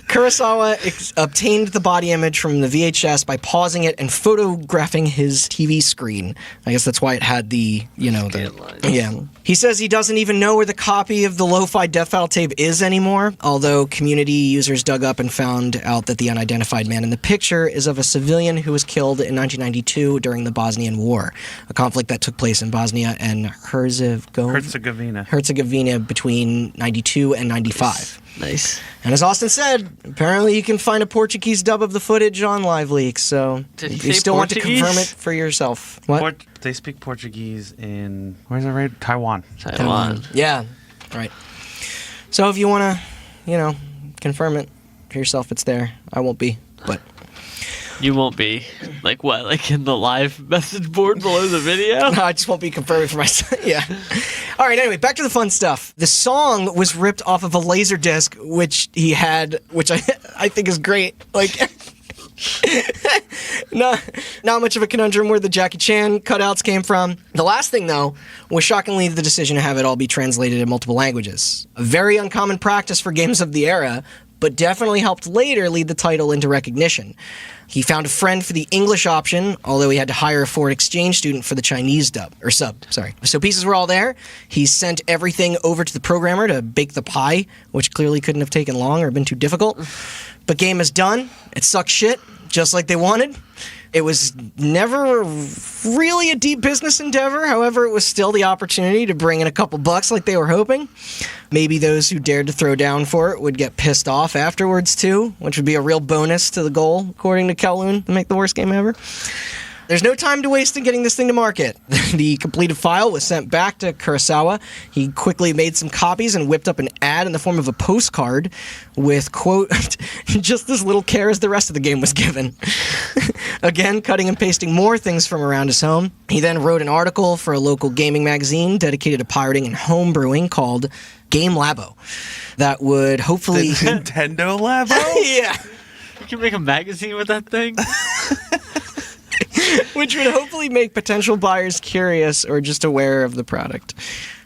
Kurosawa obtained the body image from the VHS by pausing it and photographing his TV screen. I guess that's why it had the, Scanlines. yeah. He says he doesn't even know where the copy of the lo-fi death file tape is anymore, although community users dug up and found out that the unidentified man in the picture is of a civilian who was killed in 1992 during the Bosnian War, a conflict that took place in Bosnia and Herzegovina between 92 and 95. Nice. And as Austin said, apparently you can find a Portuguese dub of the footage on LiveLeak, so Did he if you say still want to Portuguese? confirm it for yourself. What? They speak Portuguese in, where's it right? Taiwan. Taiwan. Yeah, right. So if you want to, confirm it for yourself, it's there. I won't be, but... You won't be. Like what? Like in the live message board below the video? I just won't be confirming for myself. Yeah. All right, anyway, back to the fun stuff. The song was ripped off of a Laserdisc, which he had, which I think is great. Like, not much of a conundrum where the Jackie Chan cutouts came from. The last thing, though, was shockingly the decision to have it all be translated in multiple languages. A very uncommon practice for games of the era, but definitely helped later lead the title into recognition. He found a friend for the English option, although he had to hire a foreign exchange student for the Chinese sub. So pieces were all there. He sent everything over to the programmer to bake the pie, which clearly couldn't have taken long or been too difficult. But game is done. It sucks shit, just like they wanted. It was never really a deep business endeavor. However, it was still the opportunity to bring in a couple bucks like they were hoping. Maybe those who dared to throw down for it would get pissed off afterwards too, which would be a real bonus to the goal, according to Kowloon, to make the worst game ever. There's no time to waste in getting this thing to market. The completed file was sent back to Kurosawa. He quickly made some copies and whipped up an ad in the form of a postcard with, quote, just as little care as the rest of the game was given. Again, cutting and pasting more things from around his home. He then wrote an article for a local gaming magazine dedicated to pirating and homebrewing called Game Labo. That would hopefully... The Nintendo Labo? Yeah. You can make a magazine with that thing? Which would hopefully make potential buyers curious or just aware of the product.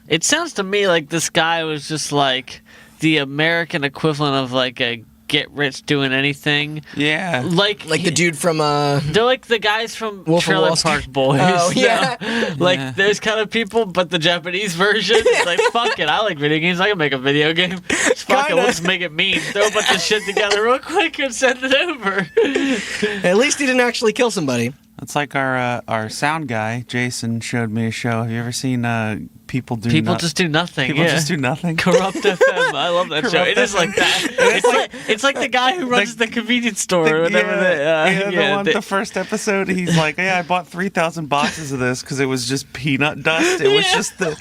It sounds to me like this guy was just like the American equivalent of like a get rich doing anything. Yeah. Like the dude from they're like the guys from Wolf of Trailer Wall Street. Park Boys. Oh, yeah. No. Like those kind of people, but the Japanese version. It's like, fuck it, I like video games. I can make a video game. Fuck it, we'll just make it mean. Throw a bunch of shit together real quick and send it over. At least he didn't actually kill somebody. It's like our sound guy, Jason, showed me a show. Have you ever seen People Just Do Nothing? People yeah. Just Do Nothing? Corrupt FM. I love that show. Corrupt It is like that. It's like the guy who runs the convenience store or whatever. The first episode, he's like, yeah, I bought 3,000 boxes of this because it was just peanut dust. It was just the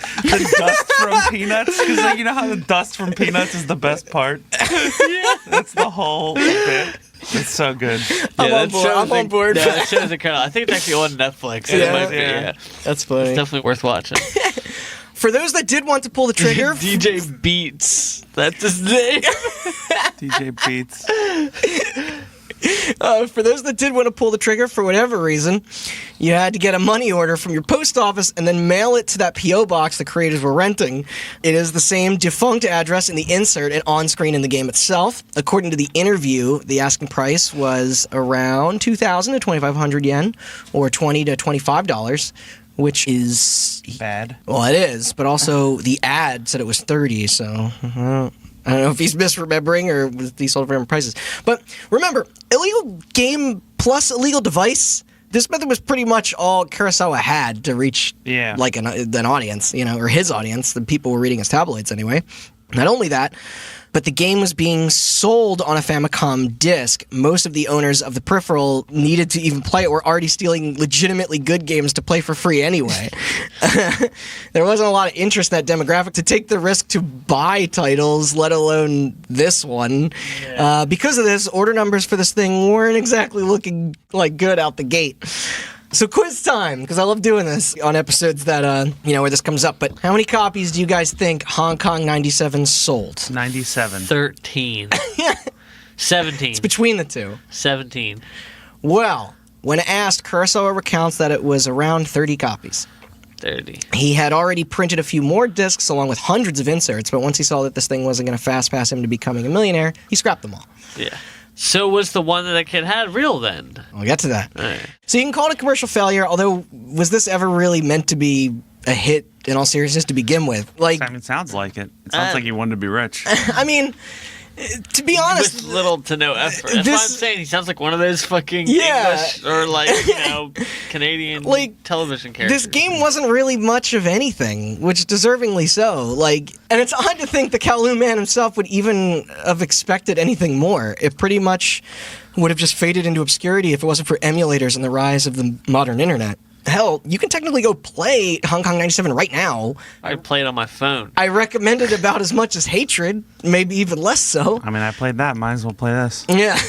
dust from peanuts. Because you know how the dust from peanuts is the best part? Yeah. That's the whole bit. It's so good. I'm on board. Yeah, that show's incredible. I think it's actually on Netflix. Yeah. That's funny. It's definitely worth watching. For those that did want to pull the trigger... DJ Beats. That's his name. DJ Beats. For those that did want to pull the trigger for whatever reason, you had to get a money order from your post office and then mail it to that P.O. box the creators were renting. It is the same defunct address in the insert and on-screen in the game itself. According to the interview, the asking price was around 2,000 to 2,500 yen, or $20 to $25, which is... bad. Well, it is, but also the ad said it was 30, so... I don't know if he's misremembering or these sold for different prices. But remember, illegal game plus illegal device, this method was pretty much all Kurosawa had to reach like an audience, or his audience. The people were reading his tabloids anyway. Not only that, but the game was being sold on a Famicom disc. Most of the owners of the peripheral needed to even play it were already stealing legitimately good games to play for free anyway. There wasn't a lot of interest in that demographic to take the risk to buy titles, let alone this one. Yeah. Because of this, order numbers for this thing weren't exactly looking like good out the gate. So quiz time, because I love doing this on episodes that, where this comes up. But how many copies do you guys think Hong Kong 97 sold? 97. 13. 17. It's between the two. 17. Well, when asked, Kurosawa recounts that it was around 30 copies. 30. He had already printed a few more discs along with hundreds of inserts, but once he saw that this thing wasn't going to fast pass him to becoming a millionaire, he scrapped them all. Yeah. So was the one that the kid had real then? We'll get to that. All right. So you can call it a commercial failure, although was this ever really meant to be a hit in all seriousness to begin with? It sounds like it. It sounds like he wanted to be rich. I mean, to be honest... With little to no effort. That's why I'm saying he sounds like one of those fucking English or Canadian television characters. This game wasn't really much of anything, which deservingly so. And it's odd to think the Kowloon man himself would even have expected anything more. It pretty much would have just faded into obscurity if it wasn't for emulators and the rise of the modern internet. Hell, you can technically go play Hong Kong 97 right now. I play it on my phone. I recommend it about as much as Hatred, maybe even less so. I mean, I played that. Might as well play this. Yeah.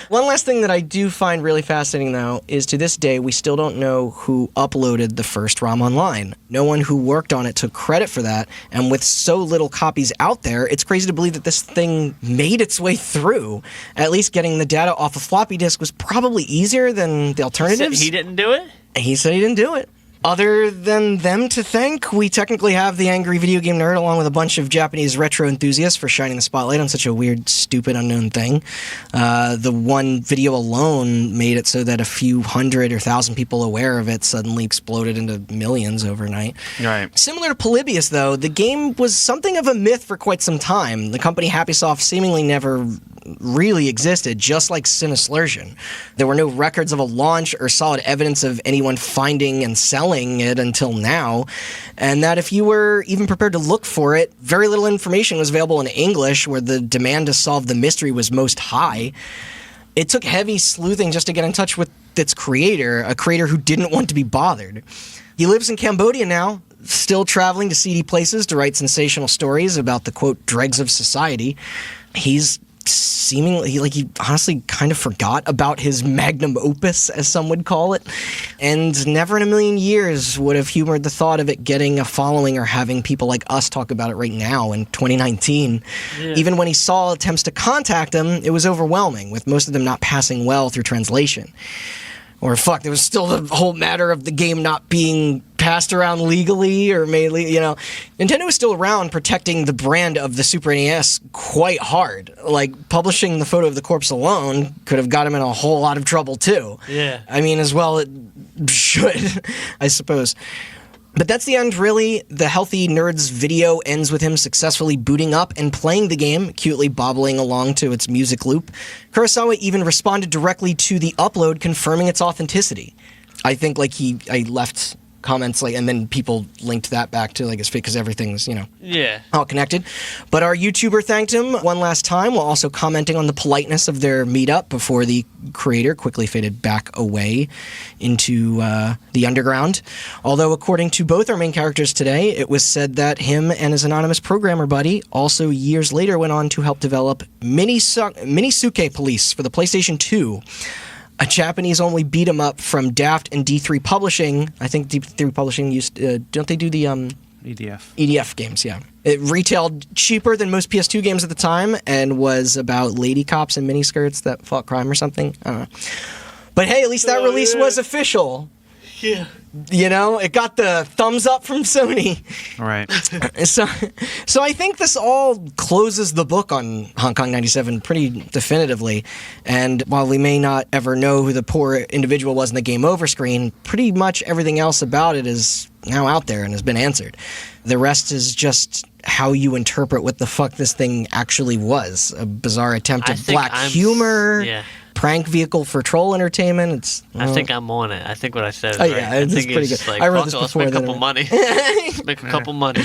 One last thing that I do find really fascinating, though, is to this day, we still don't know who uploaded the first ROM online. No one who worked on it took credit for that, and with so little copies out there, it's crazy to believe that this thing made its way through. At least getting the data off a floppy disk was probably easier than the alternatives. He didn't do it? He said he didn't do it. Other than them to thank, we technically have the Angry Video Game Nerd along with a bunch of Japanese retro enthusiasts for shining the spotlight on such a weird, stupid, unknown thing. The one video alone made it so that a few hundred or thousand people aware of it suddenly exploded into millions overnight. Right. Similar to Polybius, though, the game was something of a myth for quite some time. The company Happysoft seemingly never really existed, just like Sinuslursion. There were no records of a launch or solid evidence of anyone finding and selling it until now, and that if you were even prepared to look for it, very little information was available in English, where the demand to solve the mystery was most high. It took heavy sleuthing just to get in touch with its creator, a creator who didn't want to be bothered. He lives in Cambodia now, still traveling to seedy places to write sensational stories about the, quote, dregs of society. He's seemingly, like, he honestly kind of forgot about his magnum opus, as some would call it, and never in a million years would have humored the thought of it getting a following or having people like us talk about it right now in 2019. Yeah. Even when he saw attempts to contact him, it was overwhelming, with most of them not passing well through translation. Or fuck, there was still the whole matter of the game not being passed around legally or mainly, you know. Nintendo was still around protecting the brand of the Super NES quite hard. Like, publishing the photo of the corpse alone could have got him in a whole lot of trouble, too. Yeah. I mean, as well it should, I suppose. But that's the end, really. The Healthy Nerds video ends with him successfully booting up and playing the game, cutely bobbling along to its music loop. Kurosawa even responded directly to the upload, confirming its authenticity. I think, like, I left comments, like, and then people linked that back to, like, his fake, because everything's, you know, all connected. But our YouTuber thanked him one last time, while also commenting on the politeness of their meetup before the creator quickly faded back away into the underground. Although, according to both our main characters today, it was said that him and his anonymous programmer buddy also years later went on to help develop Minisuke Police for the PlayStation 2. A Japanese-only beat-em-up from Daft and D3 Publishing. I think D3 Publishing used... don't they do the... EDF. EDF games, yeah. It retailed cheaper than most PS2 games at the time and was about lady cops in miniskirts that fought crime or something. I don't know. But hey, at least that release was official. Yeah. You know, it got the thumbs up from Sony. Right. So I think this all closes the book on Hong Kong 97 pretty definitively. And while we may not ever know who the poor individual was in the game over screen, pretty much everything else about it is now out there and has been answered. The rest is just how you interpret what the fuck this thing actually was. A bizarre attempt at black humor. Yeah. Prank vehicle for troll entertainment. I think I'm on it. I think what I said is right. Yeah, it's pretty good. Like, I read this let's before. Make a couple money. Let's make a couple money.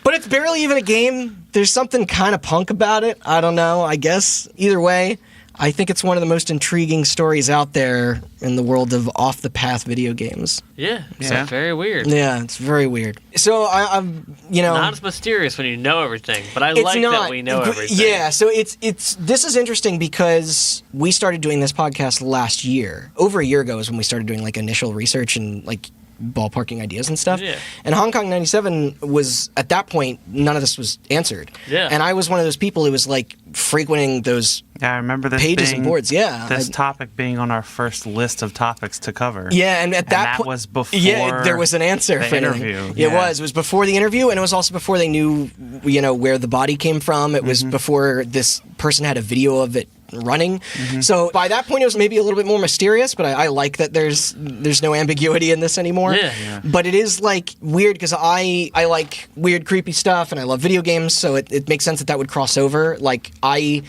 But it's barely even a game. There's something kind of punk about it. I don't know, I guess. Either way, I think it's one of the most intriguing stories out there in the world of off-the-path video games. Yeah, it's very weird. Yeah, it's very weird. So I'm, you know, not as mysterious when you know everything, but I like that we know everything. Yeah, so this is interesting because we started doing this podcast last year. Over a year ago is when we started doing like initial research and like ballparking ideas and stuff. Yeah. And Hong Kong 97 was, at that point, none of this was answered. Yeah. And I was one of those people who was like frequenting those I remember this pages and boards. Yeah. This topic being on our first list of topics to cover. Yeah, and at that point, that was before there was an answer for interview. Anything. Yeah. It was before the interview, and it was also before they knew, you know, where the body came from. It was before this person had a video of it running. So by that point it was maybe a little bit more mysterious, but I like that there's no ambiguity in this anymore. Yeah. But it is like weird because I like weird creepy stuff and I love video games, so it makes sense that would cross over. Like, I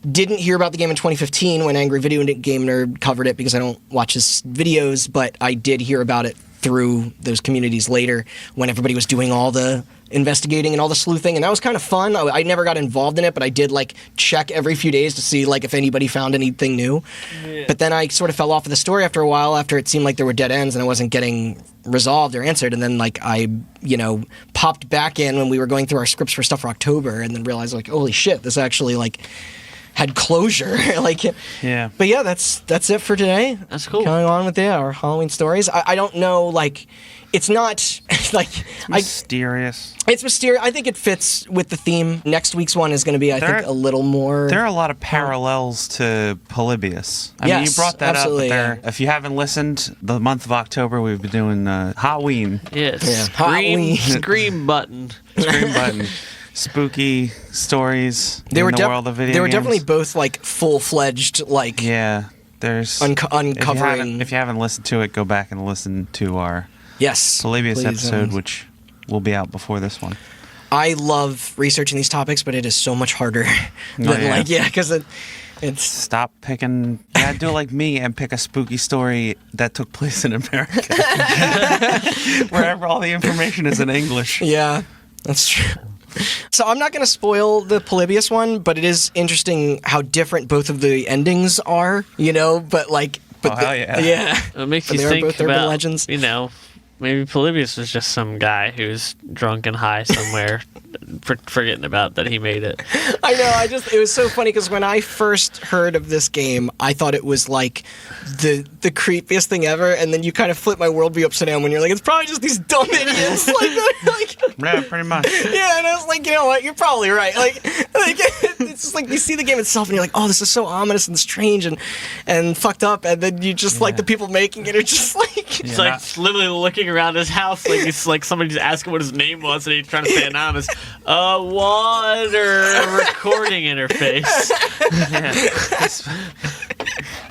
didn't hear about the game in 2015 when Angry Video Game Nerd covered it because I don't watch his videos, but I did hear about it through those communities later when everybody was doing all the investigating and all the sleuthing, and that was kind of fun. I never got involved in it, but I did like check every few days to see like if anybody found anything new. Yeah. But then I sort of fell off of the story after a while, after it seemed like there were dead ends and I wasn't getting resolved or answered. And then like I, you know, popped back in when we were going through our scripts for stuff for October, and then realized like, holy shit, this actually like had closure. Like, yeah. But yeah, that's it for today. That's cool. Going on with our Halloween stories. I don't know, like, it's not like it's mysterious. It's mysterious. I think it fits with the theme. Next week's one is going to be, I think, a little more. There are a lot of parallels to Polybius. I mean, you brought that up. But if you haven't listened, the month of October we've been doing Halloween. Yes. Yeah. Halloween. Scream button. Scream button. Spooky stories in the world of video games. They were definitely both like full-fledged, like there's uncovering. If you haven't listened to it, go back and listen to our Polybius episode, which will be out before this one. I love researching these topics, but it is so much harder than because it's Stop picking. Yeah, do it like me and pick a spooky story that took place in America, wherever all the information is in English. Yeah, that's true. So I'm not going to spoil the Polybius one, but it is interesting how different both of the endings are. But hell yeah. Yeah. It makes But you they are think both urban about, legends. Maybe Polybius was just some guy who's drunk and high somewhere, forgetting about that he made it. I know. It was so funny because when I first heard of this game, I thought it was like the creepiest thing ever, and then you kind of flip my worldview upside down when you're like, it's probably just these dumb idiots. Yeah, pretty much. Yeah, and I was like, you know what? You're probably right. It's just like you see the game itself, and you're like, oh, this is so ominous and strange and fucked up, and then you just like the people making it are just like, It's like literally looking around his house like it's like somebody just asking what his name was, and he's trying to stay anonymous. Water recording interface.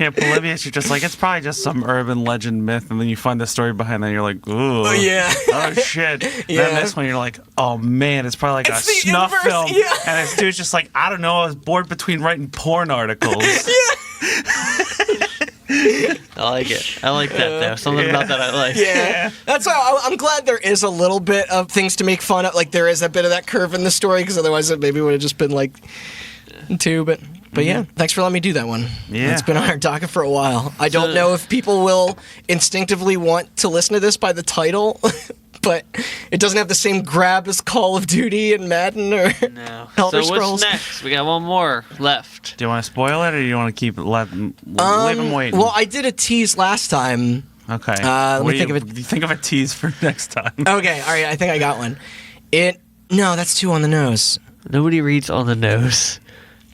Yeah, Polybius, you're just like, it's probably just some urban legend myth, and then you find the story behind that, and you're like, ooh. oh yeah. Oh shit! Yeah. Then this one, you're like, oh man, it's probably like It's a the snuff inverse, film, yeah. and this dude's just like, I don't know, I was bored between writing porn articles. I like it. I like that though. Something about that I like. Yeah. That's why I'm glad there is a little bit of things to make fun of. Like there is a bit of that curve in the story, because otherwise it maybe would have just been like two. But yeah, thanks for letting me do that one. Yeah. It's been on our docket for a while. I don't know if people will instinctively want to listen to this by the title, but it doesn't have the same grab as Call of Duty and Madden or No. Elder So Scrolls. what's next? We got one more left. Do you want to spoil it, or do you want to keep it leave them waiting? Well, I did a tease last time. Okay. let me think of it. Do you think of a tease for next time? Okay, all right, I think I got one. No, that's too on the nose. Nobody reads on the nose.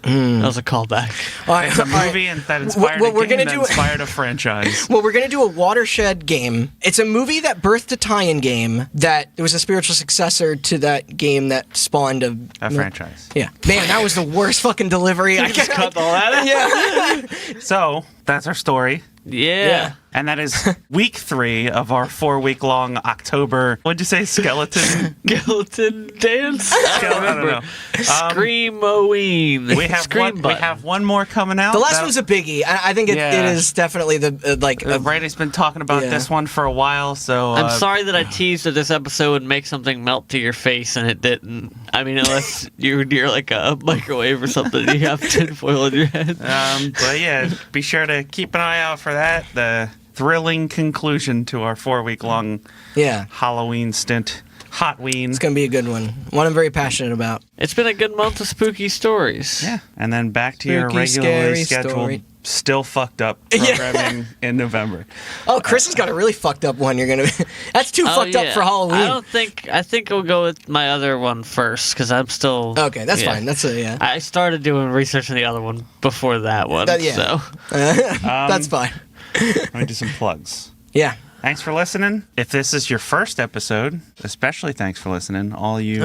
That was a callback. All right, It's a all right. movie that inspired Well, a we're game gonna that do- inspired a franchise. Well, we're going to do a watershed game. It's a movie that birthed a tie-in game that it was a spiritual successor to that game that spawned a franchise. Yeah. Man, that was the worst fucking delivery. I Just cut all that out. Yeah. So that's our story. Yeah. And that is week 3 of our 4-week-long October. What'd you say? Skeleton? Skeleton dance? I don't know. Screamoween. We have one more coming out. The last one's a biggie. I think it Yeah. is definitely the Brady's been talking about Yeah. this one for a while, so I'm sorry that I teased that this episode would make something melt to your face, and it didn't. I mean, unless you're near like a microwave or something, you have tinfoil in your head. But yeah, be sure to keep an eye out for that. The thrilling conclusion to our 4-week-long Yeah. Halloween stint. Hotween. It's going to be a good one. One I'm very passionate about. It's been a good month of spooky stories. Yeah, and then back to your Spooky, regularly scary scheduled, story. still fucked up programming in November. Oh, Chris has got a really fucked up one. You're going to That's too fucked up for Halloween. I think we'll go with my other one first, because I'm still... Okay, that's yeah. fine. That's yeah. I started doing research on the other one before that one, Yeah. so... That's fine. Let me do some plugs. Yeah. Thanks for listening. If this is your first episode, especially thanks for listening. All you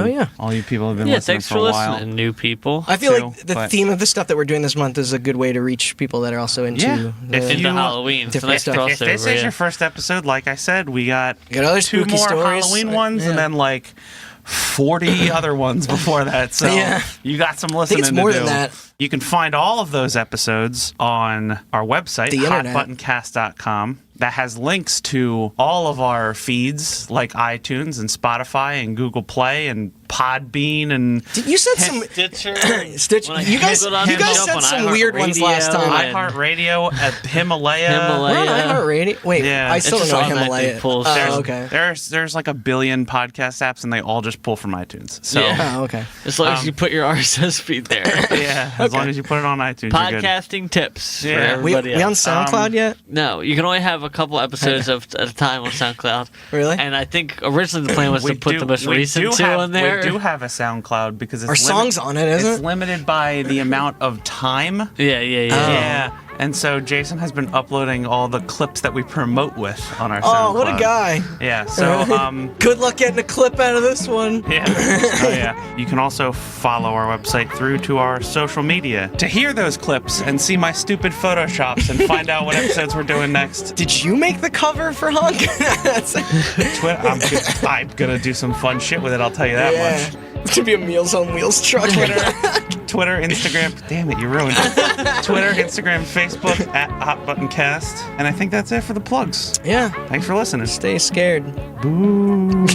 people have been Yeah, listening thanks for for a while. listening, new people. I feel too, like the but- theme of the stuff that we're doing this month is a good way to reach people that are also into Yeah. If Into you- Halloween. It's a different nice stuff. If this crossover, is yeah. your first episode, like I said, we got other 2 spooky more stories. Halloween ones, Yeah. and then like 40 other ones before that. So Yeah. you got some I listening think it's more to than do. that. You can find all of those episodes on our website, The internet. hotbuttoncast.com. That has links to all of our feeds, like iTunes and Spotify and Google Play and Podbean and You said some Stitcher. Stitch. When I You guys googled on it, said up on some weird ones last iHeartRadio time. and- iHeartRadio, Himalaya. Himalaya. We're on iHeartRadio. Wait, Yeah. I still It don't just know automatically Himalaya. pulls Oh, through. okay. There's like a billion podcast apps, and they all just pull from iTunes. So Yeah. Oh, okay. As long as you put your RSS feed there. yeah, as long as you put it on iTunes, you're good. Podcasting tips Yeah. for We everybody on else. SoundCloud yet? No, you can only have a couple episodes at a time on SoundCloud. Really? And I think originally the plan was to put the most recent two on there. We do have a SoundCloud because it's Our song's on it, isn't It's it? limited by the amount of time. Yeah. Yeah. And so Jason has been uploading all the clips that we promote with on our SoundCloud. Oh, what a guy. Yeah. So Good luck getting a clip out of this one. yeah. Oh, yeah. You can also follow our website through to our social media to hear those clips and see my stupid Photoshops and find out what episodes we're doing next. Did you make the cover for Hunk? I'm gonna do some fun shit with it. I'll tell you that much. To be a Meals on Wheels truck. Twitter, Instagram. Damn it, you ruined it. Twitter, Instagram, Facebook at Hot Button Cast. And I think that's it for the plugs. Yeah. Thanks for listening. Stay scared. Boo.